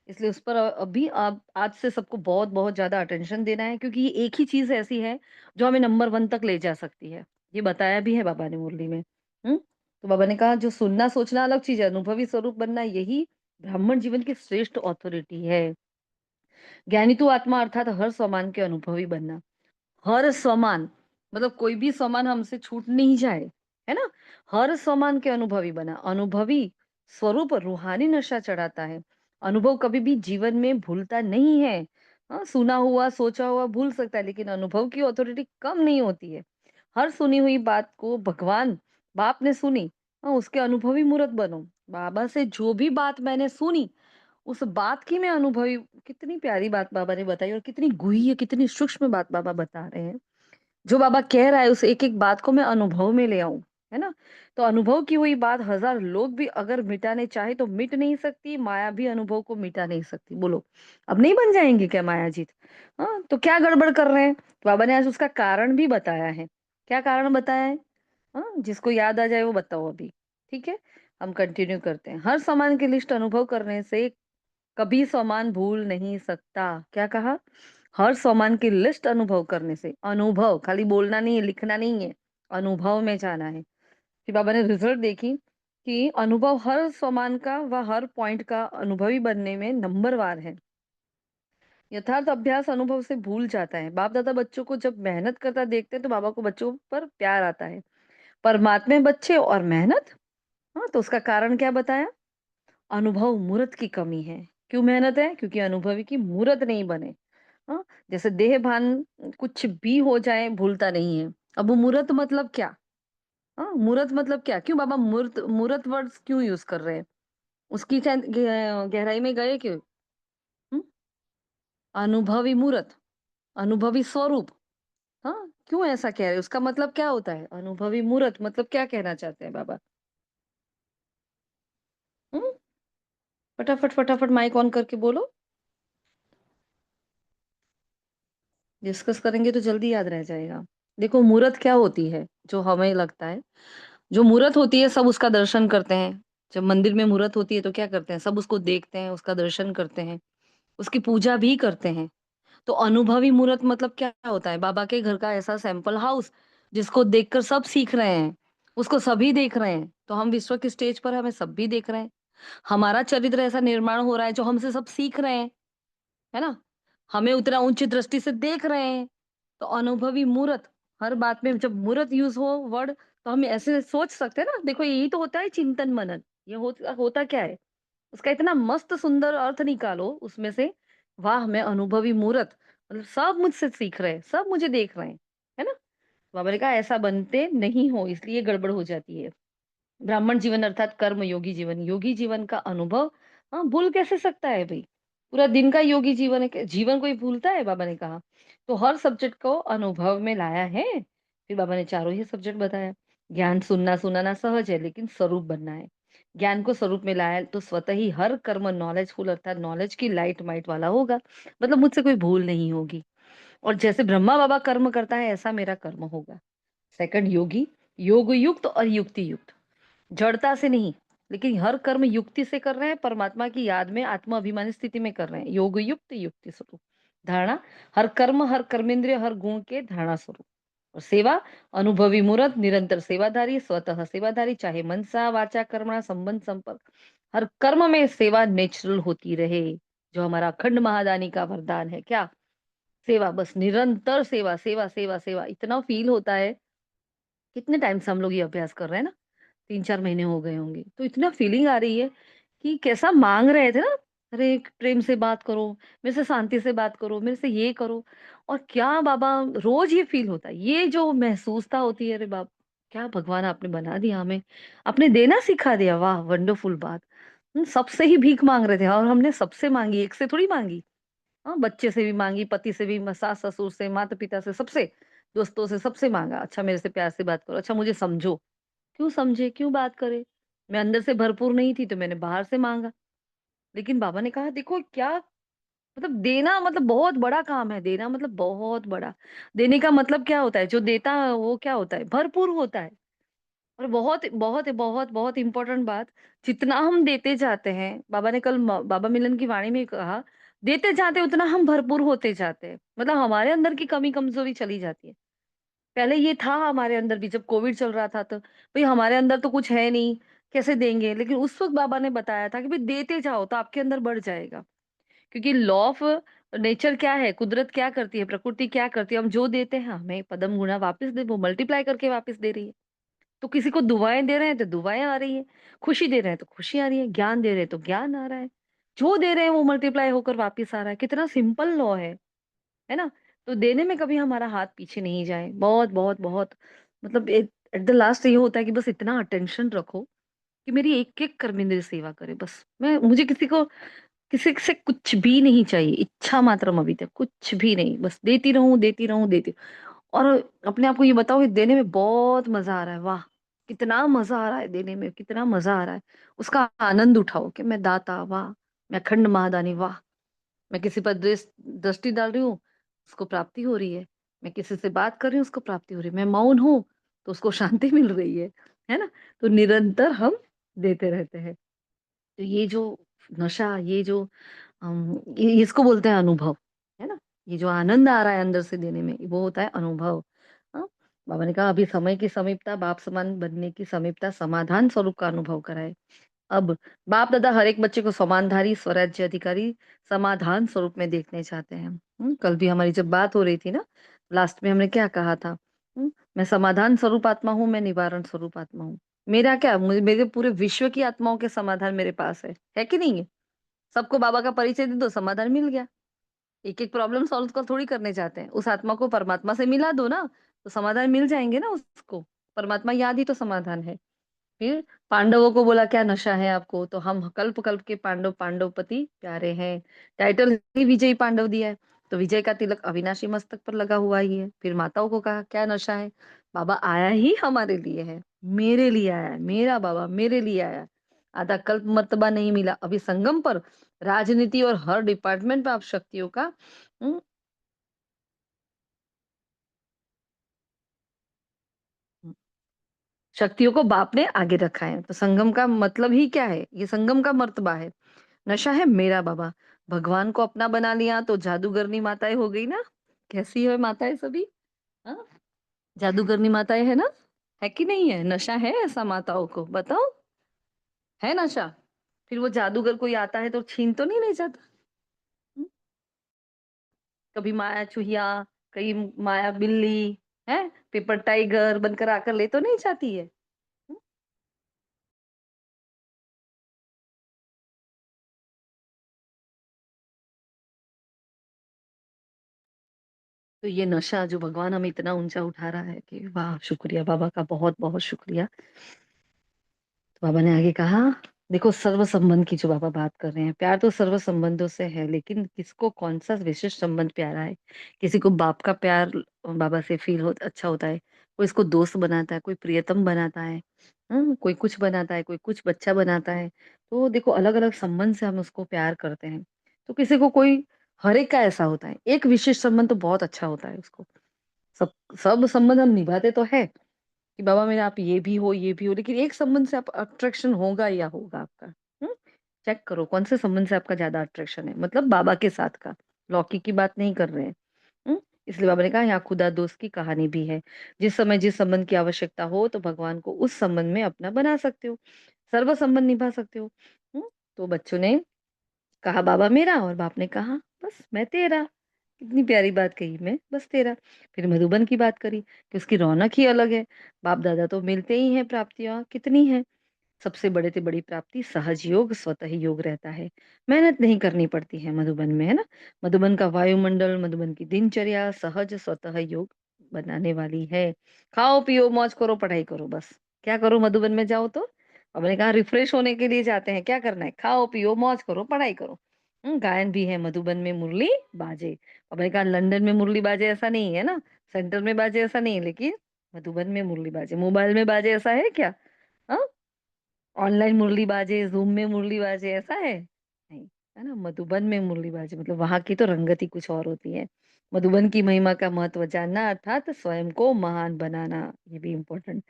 इसलिए उस पर अभी आप आज से सबको बहुत बहुत ज्यादा अटेंशन देना है, क्योंकि ये एक ही चीज ऐसी है जो हमें नंबर 1 तक ले जा सकती है। ये बताया भी है बाबा ने मुरली में। तो बाबा ने कहा जो सुनना सोचना अलग चीज है, अनुभवी स्वरूप बनना यही ब्राह्मण जीवन की श्रेष्ठ अथॉरिटी है। ज्ञानी तो आत्मा अर्थात हर स्वमान के अनुभवी बनना। हर स्वमान, मतलब कोई भी स्वमान हमसे छूट नहीं जाए। है ना? हर स्वमान के अनुभवी बना। अनुभवी स्वरूप रूहानी नशा चढ़ाता है। अनुभव कभी भी जीवन में भूलता नहीं है। हाँ, सुना हुआ सोचा हुआ भूल सकता है, लेकिन अनुभव की अथॉरिटी कम नहीं होती है। हर सुनी हुई बात को भगवान बाप ने सुनी, हाँ, उसके अनुभवी मूर्त बनो। बाबा से जो भी बात मैंने सुनी, उस बात की मैं अनुभवी। कितनी प्यारी बात बाबा ने बताई, और कितनी गुह्य, कितनी सूक्ष्म बात बाबा बता रहे हैं। जो बाबा कह रहा है उस एक एक बात को मैं अनुभव में ले आऊं। है ना? तो अनुभव की हुई बात 1000 लोग भी अगर मिटाने चाहे तो मिट नहीं सकती, माया भी अनुभव को मिटा नहीं सकती। बोलो, अब नहीं बन जाएंगे क्या माया जीत? हाँ, तो क्या गड़बड़ कर रहे हैं? तो बाबा ने आज उसका कारण भी बताया है। क्या कारण बताया है? हाँ, जिसको याद आ जाए वो बताओ अभी। ठीक है, हम कंटिन्यू करते हैं। हर सामान की लिस्ट अनुभव करने से कभी सामान भूल नहीं सकता। क्या कहा? हर सामान की लिस्ट अनुभव करने से, अनुभव खाली बोलना नहीं है, लिखना नहीं है, अनुभव में जाना है। फिर बाबा ने रिजल्ट देखी कि अनुभव हर सामान का व हर पॉइंट का अनुभवी बनने में नंबरवार है। यथार्थ अभ्यास अनुभव से भूल जाता है। बाप दादा बच्चों को जब मेहनत करता देखते हैं तो बाबा को बच्चों पर प्यार आता है। परमात्मा बच्चे और मेहनत। हाँ, तो उसका कारण क्या बताया? अनुभव मूर्त की कमी है। क्यों मेहनत है? क्योंकि अनुभवी की मूर्त नहीं बने। हाँ, जैसे देह भान कुछ भी हो जाए भूलता नहीं है। अब वो मूर्त मतलब क्या? हाँ, मूर्त मतलब क्या? क्यों बाबा मूर्त मूर्त वर्ड क्यों यूज कर रहे हैं? उसकी गहराई में गए क्यों? हम्म? अनुभवी मूर्त, अनुभवी स्वरूप। हाँ, क्यों ऐसा कह रहे हैं? उसका मतलब क्या होता है? अनुभवी मूर्त मतलब क्या कहना चाहते हैं बाबा? हम्म? फटाफट फटाफट माइक ऑन करके बोलो। डिस्कस करेंगे तो जल्दी याद रह जाएगा। देखो, मूर्त क्या होती है जो हमें लगता है? जो मूर्त होती है सब उसका दर्शन करते हैं। जब मंदिर में मूर्त होती है तो क्या करते हैं? सब उसको देखते हैं, उसका दर्शन करते हैं, उसकी पूजा भी करते हैं। तो अनुभवी मूर्त मतलब क्या होता है? बाबा के घर का ऐसा सैंपल हाउस जिसको देखकर सब सीख रहे हैं, उसको सभी देख रहे हैं। तो हम विश्व की स्टेज पर हमें सब भी देख रहे हैं। हमारा चरित्र ऐसा निर्माण हो रहा है जो हमसे सब सीख रहे हैं, है ना? हमें उतना ऊंची दृष्टि से देख रहे हैं। तो अनुभवी मूर्त, हर बात में जब मूर्त यूज हो वर्ड, तो हम ऐसे सोच सकते हैं ना, देखो यही तो होता है चिंतन मनन। ये होता क्या है, उसका इतना मस्त सुंदर अर्थ निकालो उसमें से। वाह, मैं अनुभवी मूर्त, मतलब सब मुझसे सीख रहे हैं, सब मुझे देख रहे हैं, है ना? बाबा ने कहा ऐसा बनते नहीं हो, इसलिए गड़बड़ हो जाती है। ब्राह्मण जीवन अर्थात कर्म योगी जीवन, योगी जीवन का अनुभव, हाँ, भूल कैसे सकता है भाई? पूरा दिन का योगी जीवन है, जीवन कोई भूलता है? बाबा ने कहा तो हर सब्जेक्ट को अनुभव में लाया है। फिर बाबा ने चारों ही सब्जेक्ट बताया। ज्ञान सुनना सुनाना सहज है, लेकिन स्वरूप बनना है। ज्ञान को स्वरूप में लाया तो स्वतः ही हर कर्म नॉलेजफुल अर्थात नॉलेज की लाइट माइट वाला होगा। मतलब मुझसे कोई भूल नहीं होगी। और जैसे ब्रह्मा बाबा कर्म करता है ऐसा मेरा कर्म होगा। सेकंड योगी, योग युक्त और युक्ति युक्त, जड़ता से नहीं, लेकिन हर कर्म युक्ति से कर रहे हैं, परमात्मा की याद में आत्मा अभिमानी स्थिति में कर रहे हैं। योग युक्त युक्ति स्वरूप धारणा, हर कर्म हर कर्मेंद्रिय हर गुण के धारणा स्वरूप। और सेवा, अनुभवी मूर्त निरंतर सेवाधारी, स्वतः सेवाधारी, चाहे मनसा वाचा कर्मणा संबंध संपर्क, हर कर्म में सेवा नेचुरल होती रहे, जो हमारा अखंड महादानी का वरदान है। क्या? सेवा, बस निरंतर सेवा सेवा सेवा सेवा, इतना फील होता है। कितने टाइम से हम लोग ये अभ्यास कर रहे हैं ना, 3-4 महीने हो गए होंगे, तो इतना फीलिंग आ रही है कि कैसा माँग रहे थे ना, अरे प्रेम से बात करो, मेरे से शांति से बात करो, मेरे से ये करो। और क्या बाबा, रोज़ ये फील होता है, ये जो महसूसता होती है, अरे बाप! क्या भगवान आपने बना दिया हमें, आपने देना सिखा दिया, वाह! वंडरफुल बात। सबसे ही भीख माँग रहे थे और हमने सबसे माँगी, एक से थोड़ी माँगी। हाँ, बच्चे से भी माँगी, पति से भी, सास-ससुर से, माता-पिता से, सबसे, दोस्तों से, सबसे माँगा। अच्छा मेरे से प्यार से बात करो, अच्छा मुझे समझो। क्यों समझे? क्यों बात करे? मैं अंदर से भरपूर नहीं थी तो मैंने बाहर से माँगा। लेकिन बाबा ने कहा देखो क्या, मतलब देना मतलब बहुत बड़ा काम है, देना मतलब बहुत बड़ा। देने का मतलब क्या होता है? जो देता है वो क्या होता है? भरपूर होता है। और बहुत बहुत बहुत बहुत इम्पोर्टेंट बात, जितना हम देते जाते हैं, बाबा ने कल बाबा मिलन की वाणी में कहा, देते जाते उतना हम भरपूर होते जाते हैं। मतलब हमारे अंदर की कमी कमजोरी चली जाती है। पहले ये था हमारे अंदर भी, जब कोविड चल रहा था तो भाई हमारे अंदर तो कुछ है नहीं, कैसे देंगे? लेकिन उस वक्त बाबा ने बताया था कि भाई देते जाओ तो आपके अंदर बढ़ जाएगा। क्योंकि लॉ ऑफ नेचर क्या है, कुदरत क्या करती है, प्रकृति क्या करती है, हम जो देते हैं हमें पदम गुना वापस दे, वो मल्टीप्लाई करके वापस दे रही है। तो किसी को दुआएँ दे रहे हैं तो दुआएँ आ रही हैं, खुशी दे रहे हैं तो खुशी आ रही है, ज्ञान दे रहे हैं तो ज्ञान आ रहा है। जो दे रहे हैं वो मल्टीप्लाई होकर वापस आ रहा है। कितना सिंपल लॉ है ना? तो देने में कभी हमारा हाथ पीछे नहीं जाए। बहुत, बहुत, बहुत, मतलब एट एट द लास्ट ये होता है कि बस इतना अटेंशन रखो कि मेरी एक-एक कर्मेंद्रिय सेवा करे बस। मैं मुझे किसी से कुछ भी नहीं चाहिए, इच्छा मात्रम अभितः, कुछ भी नहीं। बस देती रहूँ, देती रहूँ, देती, और अपने आप को ये बताओ कि देने में बहुत मज़ा आ रहा है, वाह! कितना मज़ा आ रहा है देने में, कितना मज़ा आ रहा है। उसका आनंद उठाओ कि मैं दाता, वाह! मैं अखंड महादानी, वाह! मैं किसी पर दृष्टि डाल रही हूँ, उसको प्राप्ति हो रही है। मैं किसी से बात कर रही हूँ, उसको प्राप्ति हो रही है। मैं मौन हूँ, तो उसको शांति मिल रही है ना? तो निरंतर हम देते रहते हैं। तो ये जो नशा, ये जो ये इसको बोलते हैं अनुभव, है ना? ये जो आनंद आ रहा है अंदर से देने में, वो होता है अनुभव। हाँ? बाबा ने कहा अभी समय की समीपता, बाप समान बनने की समीपता समाधान स्वरूप का अनुभव कराए। अब बाप दादा हर एक बच्चे को समानधारी, स्वराज्य अधिकारी, समाधान स्वरूप में देखने चाहते हैं। कल भी हमारी जब बात हो रही थी ना, लास्ट में हमने क्या कहा था? मैं समाधान स्वरूप आत्मा हूँ, मैं निवारण स्वरूप आत्मा हूँ। मेरा क्या, मुझे मेरे पूरे विश्व की आत्माओं के समाधान मेरे पास है कि नहीं है? सबको बाबा का परिचय दे दो, समाधान मिल गया। एक-एक प्रॉब्लम सॉल्व को थोड़ी करने जाते हैं। उस आत्मा को परमात्मा से मिला दो ना, तो समाधान मिल जाएँगे ना उसको। परमात्मा याद ही तो समाधान है। फिर पांडवों को बोला क्या नशा है आपको? तो हम कल्प-कल्प के पांडव, पांडवपति प्यारे हैं। टाइटल ही विजयी पांडव दिया है, तो विजय का तिलक अविनाशी मस्तक पर लगा हुआ ही है। फिर माताओं को कहा क्या नशा है? बाबा आया ही हमारे लिए है, मेरे लिए आया है, मेरा बाबा मेरे लिए आया है। आधा कल्प मर्तबा नहीं मिला। अभी संगम पर राजनीति और हर डिपार्टमेंट में आप शक्तियों का उम, शक्तियों को बाप ने आगे रखा है। तो संगम का मतलब ही क्या है? ये संगम का मर्तबा है। नशा है मेरा बाबा। भगवान को अपना बना लिया तो जादूगरनी माताएँ हो गई ना? कैसी है माताएँ सभी? हाँ? जादूगरनी माताएँ है ना? है कि नहीं है? नशा है ऐसा माताओं को? बताओ, है नशा? फिर वो जादूगर कोई आता है तो छीन तो नहीं ले जाता? हुँ? कभी माया चूहिया, कहीं माया बिल्ली, हैं? पेपर टाइगर बनकर आकर ले तो नहीं जाती है? हुँ? तो ये नशा जो भगवान हमें इतना ऊँचा उठा रहा है कि वाह! शुक्रिया बाबा का बहुत-बहुत शुक्रिया। तो बाबा ने आगे कहा, देखो सर्व संबंध की जो बाबा बात कर रहे हैं, प्यार तो सर्व संबंधों से है, लेकिन किसको कौन-सा विशिष्ट संबंध प्यारा है। किसी को बाप का प्यार बाबा से फ़ील हो अच्छा होता है, कोई इसको दोस्त बनाता है, कोई प्रियतम बनाता है, कोई कुछ बनाता है, कोई कुछ बच्चा बनाता है। तो देखो अलग-अलग संबंध से हम उसको प्यार करते हैं। तो किसी को कोई हर एक का ऐसा होता है, एक विशेष संबंध तो बहुत अच्छा होता है उसको। सब सब संबंध हम निभाते तो हैं कि बाबा मेरे आप ये भी हो, लेकिन एक संबंध से आप अट्रैक्शन होगा या होगा आपका। हुँ? चेक करो कौन से संबंध से आपका ज़्यादा अट्रैक्शन है, मतलब बाबा के साथ का, लौकिक की बात नहीं कर रहे हैं। हुँ? इसलिए बाबा ने कहा यहाँ खुदा दोस्त की कहानी भी है। जिस समय जिस संबंध की आवश्यकता हो तो भगवान को उस संबंध में अपना बना सकते हो, सर्व संबंध निभा सकते हो। हुँ? तो बच्चों ने कहा बाबा मेरा और बाप ने कहा बस मैं तेरा। कितनी प्यारी बात कही मैं बस तेरा। फिर मधुबन की बात करी कि उसकी रौनक ही अलग है। बाप दादा तो मिलते ही हैं, प्राप्तियां कितनी हैं। सबसे बड़े से बड़ी प्राप्ति सहज योग स्वतः ही योग रहता है। मेहनत नहीं करनी पड़ती है मधुबन में, है ना। मधुबन का वायुमंडल, मधुबन की दिनचर्या सहज स्वतः योग बनाने वाली है। खाओ पियो मौज करो पढ़ाई करो बस। क्या करो मधुबन में जाओ तो अब मैंने कहा रिफ्रेश होने के लिए जाते हैं, क्या करना है खाओ पियो मौज करो पढ़ाई करो। गायन भी है मधुबन में मुरली बाजे। अब मैंने कहा लंदन में मुरली बाजे ऐसा नहीं है ना, सेंटर में बाजे ऐसा नहीं है, लेकिन मधुबन में मुरली बाजे, मोबाइल में बाजे ऐसा है क्या? हाँ, ऑनलाइन मुरली बाजे, ज़ूम में मुरली बाजे ऐसा है? नहीं, है ना? मधुबन में मुरली बाजे मतलब वहाँ की तो रंगत ही कुछ और होती है। मधुबन की महिमा का महत्व जानना अर्थात स्वयं को महान बनाना, ये भी इम्पोर्टेंट।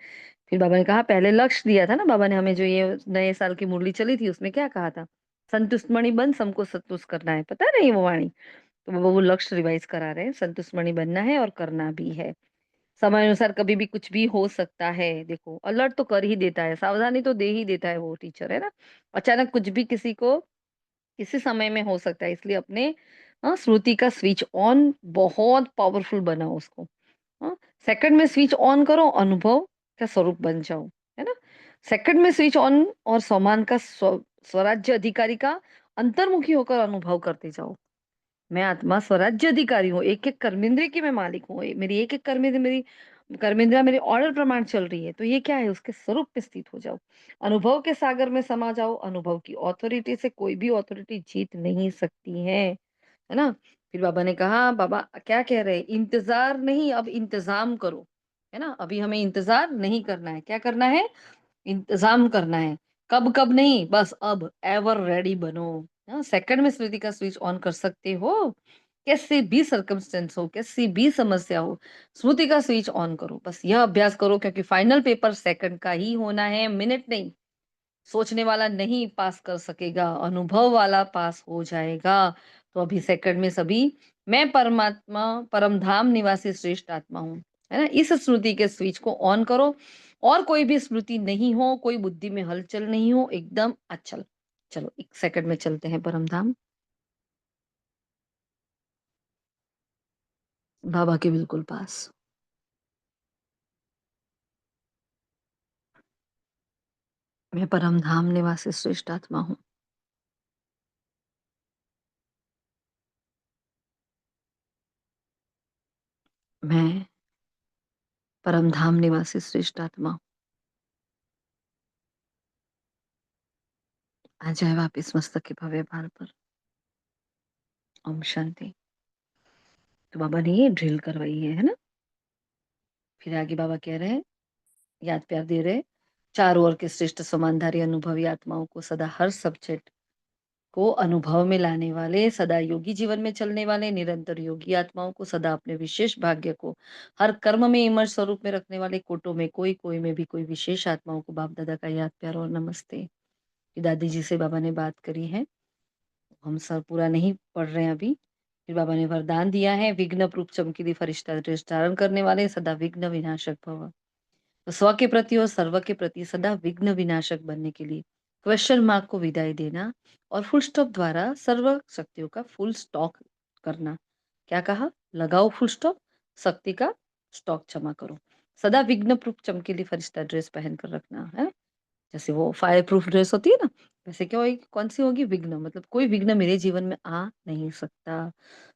फिर बाबा ने कहा पहले लक्ष्य दिया था ना बाबा ने हमें, जो ये नए साल की मुरली चली थी उसमें क्या कहा था? संतुष्ट मणि बन सबको संतुष्ट करना है, पता है ना ये वो वाणी? तो बाबा वो लक्ष्य रिवाइज़ करा रहे हैं, संतुष्ट मणि बनना है और करना भी है। समय अनुसार कभी भी कुछ भी हो सकता है। देखो अलर्ट तो कर ही देता है, सावधानी तो दे ही देता है वो टीचर, है ना। अचानक कुछ भी किसी को किसी समय में हो सकता है, इसलिए अपने स्मृति का स्विच ऑन बहुत पावरफुल बनाओ उसको। हाँ, सेकंड में स्विच ऑन करो, अनुभव का स्वरूप बन जाओ, है ना। सेकंड में स्विच ऑन और समान का स्वराज्य अधिकारी का अंतर्मुखी होकर अनुभव करते जाओ। मैं आत्मा स्वराज्य अधिकारी हूँ, एक-एक कर्मेंद्रिय की मैं मालिक हूँ। मेरी एक-एक कर्मेंद्रिय मेरे ऑर्डर प्रमाण चल रही है, तो ये क्या है? उसके स्वरूप पे स्थित हो जाओ। अनुभव के सागर में समा जाओ, अनुभव की ऑथोरिटी से कोई भी ऑथोरिटी जीत नहीं सकती है ना? फिर बाबा ने कहा, बाबा क्या कह रहे हैं? इंतज़ार नहीं, अब इंतज़ाम करो, है ना? अभी हमें इंतज़ार नहीं करना है, क्या करना है? इंतज़ाम करना है। कब-कब नहीं, बस अब एवर रेडी बनो। सेकंड में स्मृति का स्विच ऑन कर सकते हो। कैसे भी सर्कमस्टेंस हो, कैसी भी समस्या हो, स्मृति का स्विच ऑन करो। बस यह अभ्यास करो क्योंकि फाइनल पेपर सेकंड का ही होना है, मिनट नहीं। सोचने वाला नहीं पास कर सकेगा, अनुभव वाला पास हो जाएगा। तो अभी सेकंड में सभी मैं परमात्मा परमधाम निवासी श्रेष्ठ आत्मा हूँ, है ना? इस स्मृति के स्विच को ऑन करो और कोई भी स्मृति नहीं हो, कोई बुद्धि में हलचल नहीं हो, एकदम अचल। चलो 1 सेकंड में चलते हैं परमधाम, बाबा के बिल्कुल पास। मैं परमधाम निवासी श्रेष्ठ आत्मा हूँ। मैं परमधाम निवासी श्रेष्ठ आत्मा हूँ। आ जाए वापिस मस्तक के भव्य भार पर। ओम शांति। तो बाबा ने ये ड्रिल करवाई है ना? फिर आगे बाबा कह रहे हैं, याद प्यार दे रहे हैं, चारों ओर के श्रेष्ठ समानधारी अनुभवी आत्माओं को सदा हर सब्जेक्ट को अनुभव में लाने वाले, सदा योगी जीवन में चलने वाले निरंतर योगी आत्माओं को सदा अपने विशेष भाग्य को हर कर्म में इमर्ज स्वरूप में रखने वाले कोटों में कोई में भी कोई विशेष आत्माओं को बाप दादा का याद प्यार और नमस्ते। दादी जी से बाबा ने बात करी है, हम सर पूरा नहीं पढ़ रहे हैं अभी। फिर बाबा ने वरदान दिया है, विघ्न रूप चमकीली फरिश्ता ड्रेस धारण करने वाले सदा विघ्न विनाशक भव। तो स्व के प्रति और सर्व के प्रति सदा विघ्न विनाशक बनने के लिए क्वेश्चन मार्क को विदाई देना और फुल स्टॉप द्वारा सर्व शक्तियों का फुल स्टॉक करना। क्या कहा? लगाओ फुल स्टॉप, शक्ति का स्टॉक जमा करो। सदा विघ्न प्रूफ चमकीली फरिश्ता ड्रेस पहन कर रखना है। जैसे वो फायर प्रूफ ड्रेस होती है ना, वैसे क्या होगी, कौन-सी होगी? विघ्न, मतलब कोई विघ्न मेरे जीवन में आ नहीं सकता।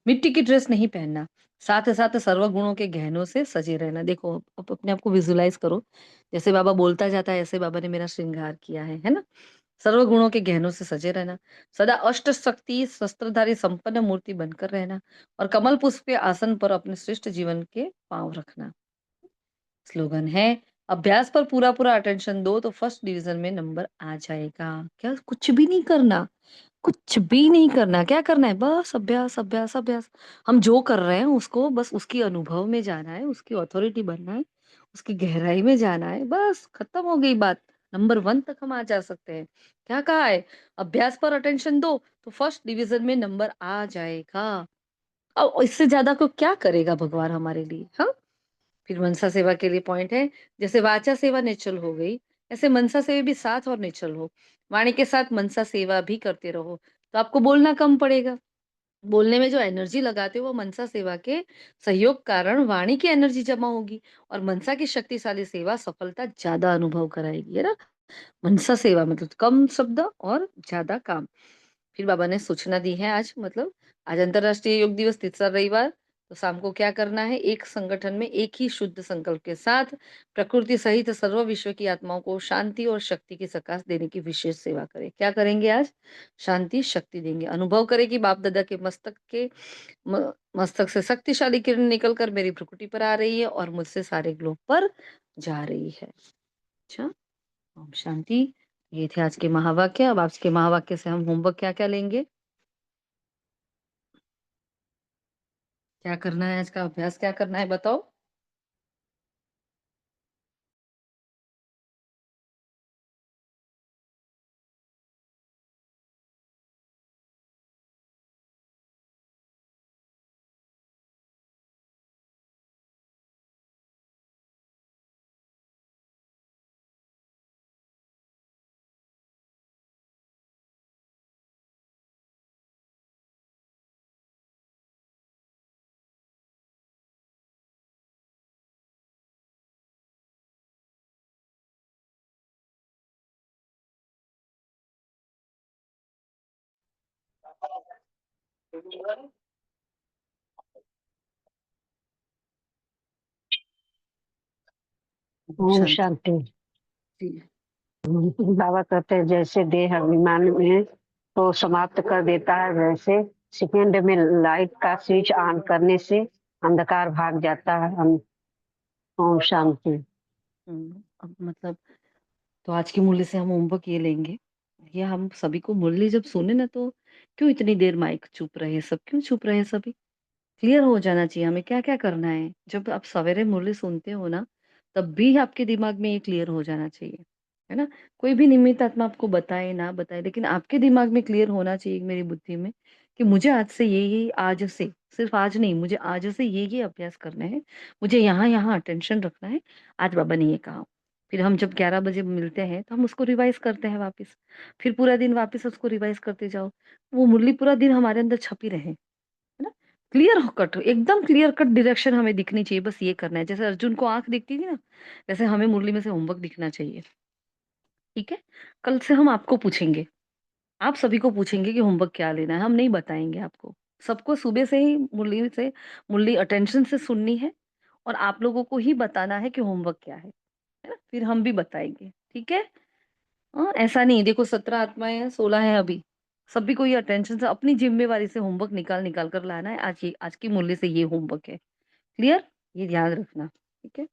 मिट्टी की ड्रेस नहीं पहनना, साथ-साथ सर्व गुणों के गहनों से सजे रहना। देखो, आप अपने आप को विजुअलाइज़ करो, जैसे बाबा बोलता जाता है, ऐसे बाबा ने मेरा श्रृंगार किया है ना? सर्व गुणों के गहनों से सजे रहना, सदा अष्ट शक्ति शस्त्रधारी संपन्न मूर्ति बनकर रहना और कमल पुष्प के आसन पर अपने श्रेष्ठ जीवन के पाँव रखना। स्लोगन है, अभ्यास पर पूरा-पूरा अटेंशन दो तो फर्स्ट डिवीज़न में नंबर आ जाएगा। क्या कुछ भी नहीं करना, कुछ भी नहीं करना, क्या करना है? बस अभ्यास, अभ्यास, अभ्यास। हम जो कर रहे हैं उसको बस उसकी अनुभव में जाना है, उसकी अथॉरिटी बनना है, उसकी गहराई में जाना है, बस खत्म हो गई बात। नंबर 1 तक हम आ जा सकते हैं। क्या कहा है? अभ्यास पर अटेंशन दो तो फर्स्ट डिवीज़न में नंबर आ जाएगा। अब इससे ज़्यादा को क्या करेगा भगवान हमारे लिए? हाँ? फिर मनसा सेवा के लिए पॉइंट है, जैसे वाचा सेवा नेचुरल हो गई, ऐसे मनसा सेवा भी साथ और नेचुरल हो। वाणी के साथ मनसा सेवा भी करते रहो, तो आपको बोलना कम पड़ेगा। बोलने में जो एनर्जी लगाते हो वो मनसा सेवा के सहयोग कारण वाणी की एनर्जी जमा होगी और मनसा की शक्तिशाली सेवा सफलता ज़्यादा अनुभव कराएगी, है ना? मनसा सेवा मतलब कम शब्द और ज़्यादा काम। फिर बाबा ने सूचना दी है आज, मतलब आज अंतर्राष्ट्रीय योग दिवस, तीसरा रविवार, तो शाम को क्या करना है, एक संगठन में एक ही शुद्ध संकल्प के साथ प्रकृति सहित सर्व विश्व की आत्माओं को शांति और शक्ति की सकाश देने की विशेष सेवा करें। क्या करेंगे आज? शांति शक्ति देंगे। अनुभव करें कि बाप दादा के मस्तक से शक्तिशाली किरण निकल कर मेरी भ्रुकुटी पर आ रही है और मुझसे सारे ग्लोब पर जा रही है। अच्छा, ओम शांति। ये थे आज के महावाक्य। अब आज के महावाक्य से हम होमवर्क क्या-क्या लेंगे? क्या करना है, आज का अभ्यास क्या करना है बताओ? ओम शांति। शांति। जी। बाबा कहते हैं जैसे देह अभिमान में तो समाप्त कर देता है, वैसे सेकंड में लाइट का स्विच ऑन करने से अंधकार भाग जाता है। ओम शांति। अब मतलब तो आज की मुरली से हम होमवर्क ये लेंगे, ये हम सभी को मुरली जब सुने ना, तो क्यों इतनी देर माइक चुप रहे सब? क्यों चुप रहे सभी? क्लियर हो जाना चाहिए हमें क्या-क्या करना है। जब आप सवेरे मुरली सुनते हो ना, तब भी आपके दिमाग में ये क्लियर हो जाना चाहिए, है ना? कोई भी निमित्त आत्मा आपको बताए ना बताए, लेकिन आपके दिमाग में क्लियर होना चाहिए, मेरी बुद्धि में, कि मुझे आज से ये आज से, सिर्फ आज नहीं, मुझे आज से ये अभ्यास करना है, मुझे यहाँ-यहाँ अटेंशन रखना है, आज बाबा ने ये कहा। फिर हम जब 11 बजे मिलते हैं, तो हम उसको रिवाइज़ करते हैं वापस। फिर पूरा दिन वापस उसको रिवाइज़ करते जाओ। वो मुरली पूरा दिन हमारे अंदर छपी रहे। है ना? क्लियर कट, एकदम क्लियर कट डायरेक्शन हमें दिखनी चाहिए, बस ये करना है। जैसे अर्जुन को आँख दिखती थी ना, वैसे हमें मुरली में से होमवर्क दिखना चाहिए। ठीक है? कल से हम आपको पूछेंगे, आप सभी को पूछेंगे कि होमवर्क क्या लेना है, हम नहीं बताएँगे आपको। सबको सुबह से ही मुरली अटेंशन से सुननी है और आप लोगों को ही बताना है कि होमवर्क क्या है ना? फिर हम भी बताएँगे, ठीक है? हाँ, ऐसा नहीं, देखो 17 आत्माएँ हैं, 16 हैं अभी। सभी को ये अटेंशन से अपनी ज़िम्मेवारी से होमवर्क निकाल-निकाल कर लाना है। आज की मुरली से ये होमवर्क है। क्लियर? ये ध्यान रखना, ठीक है?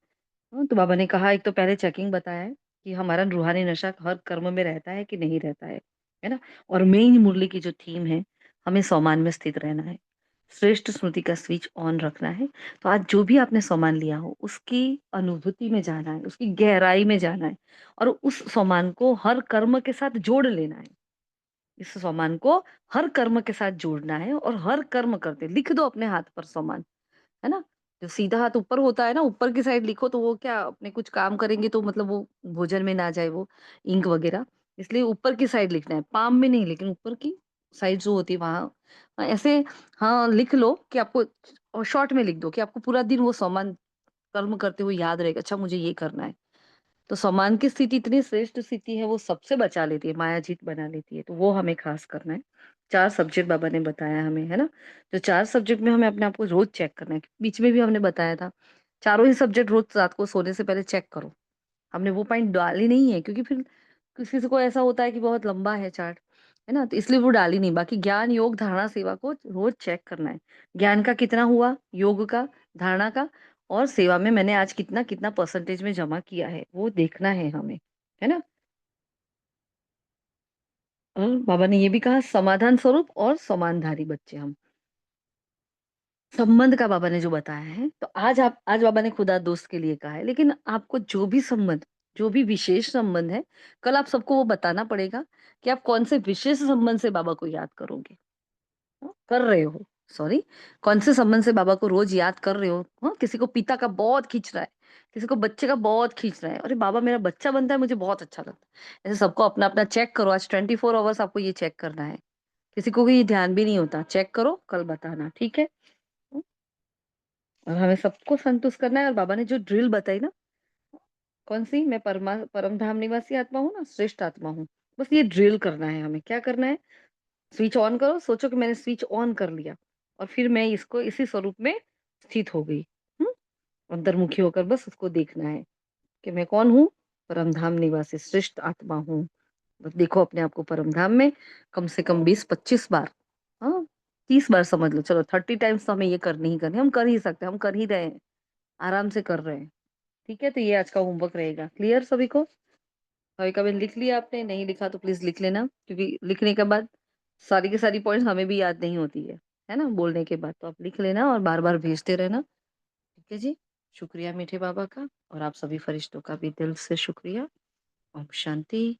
हाँ, तो बाबा ने कहा, एक तो पहले चेकिंग बताया है कि हमारा रूहानी नशा हर कर्म में रहता है कि नहीं रहता है ना? और मेन मुरली की जो थीम है, हमें सोमान में स्थित रहना है। श्रेष्ठ स्मृति का स्विच ऑन रखना है। तो आज जो भी आपने सोमान लिया हो, उसकी अनुभूति में जाना है, उसकी गहराई में जाना है और उस सोमान को हर कर्म के साथ जोड़ लेना है। इस सोमान को हर कर्म के साथ जोड़ना है और हर कर्म करते लिख दो अपने हाथ पर सोमान। है ना? जो सीधा हाथ ऊपर होता है ना, ऊपर की साइड लिखो, तो वो क्या अपने कुछ काम करेंगे तो मतलब वो भोजन में ना जाए वो इंक वगैरह। इसलिए ऊपर की साइड लिखना है, पाम में नहीं, लेकिन ऊपर की साइड जो होती है वहाँ ऐसे हाँ, लिख लो कि आपको, और शॉर्ट में लिख दो कि आपको पूरा दिन वो समान कर्म करते हुए याद रहेगा, अच्छा मुझे ये करना है। तो सम्मान की स्थिति इतनी श्रेष्ठ स्थिति है, वो सबसे बचा लेती है, माया जीत बना लेती है, तो वो हमें खास करना है। 4 सब्जेक्ट बाबा ने बताया हमें, है ना? जो 4 सब्जेक्ट में हमें अपने आप को रोज़ चेक करना है। बीच में भी हमने बताया था, चारों ही सब्जेक्ट रोज़ रात को सोने से पहले चेक करो। हमने वो पॉइंट डाली नहीं है, क्योंकि फिर किसी को ऐसा होता है कि बहुत लंबा है चार्ट, है ना? तो इसलिए वो डाली नहीं। बाकी ज्ञान, योग, धारणा, सेवा को रोज़ चेक करना है। ज्ञान का कितना हुआ, योग का, धारणा का, और सेवा में मैंने आज कितना-कितना परसेंटेज में जमा किया है, वो देखना है हमें, है ना? और बाबा ने ये भी कहा, समाधान स्वरूप और समानधारी बच्चे हम। संबंध का बाबा ने जो बताया है, तो आज बाबा ने खुदा दोस्त के लिए कहा है, लेकिन आपको जो भी संबंध, जो भी विशेष संबंध है, कल आप सबको वो बताना पड़ेगा कि आप कौन से विशेष संबंध से बाबा को याद करोगे। कर रहे हो, सॉरी, कौन से संबंध से बाबा को रोज याद कर रहे हो। हाँ, किसी को पिता का बहुत खींच रहा है, किसी को बच्चे का बहुत खींच रहा है, अरे बाबा मेरा बच्चा बनता है मुझे बहुत अच्छा लगता है। ऐसे सबको अपना अपना चेक करो, आज 24 आवर्स आपको ये चेक करना है। किसी को भी ध्यान भी नहीं होता, चेक करो, कल बताना, ठीक है? और हमें सबको संतुष्ट करना है। और बाबा ने जो ड्रिल बताई ना, कौन सी, मैं परम धाम निवासी आत्मा हूँ ना, श्रेष्ठ आत्मा हूँ, बस ये ड्रिल करना है हमें। क्या करना है? स्विच ऑन करो, सोचो कि मैंने स्विच ऑन कर लिया, और फिर मैं इसको इसी स्वरूप में स्थित हो गई। हम्म अंतर्मुखी होकर बस उसको देखना है कि मैं कौन हूँ, परमधाम निवासी श्रेष्ठ आत्मा हूँ। बस देखो अपने आप को परमधाम में, कम से कम 20-25 बार, हाँ, 30 बार समझ लो, चलो 30 टाइम्स तो हमें ये करनी ही करनी, हम कर ही सकते हैं, हम कर ही रहे हैं, आराम से कर रहे हैं। ठीक है, तो ये आज का होमवर्क रहेगा। क्लियर सभी को? कभी कभी लिख लिया आपने, नहीं लिखा तो प्लीज लिख लेना, क्योंकि लिखने के बाद सारी की सारी पॉइंट्स हमें भी याद नहीं होती है ना, बोलने के बाद। तो आप लिख लेना और बार बार भेजते रहना। ठीक है जी, शुक्रिया मीठे बाबा का, और आप सभी फरिश्तों का भी दिल से शुक्रिया। ओम शांति।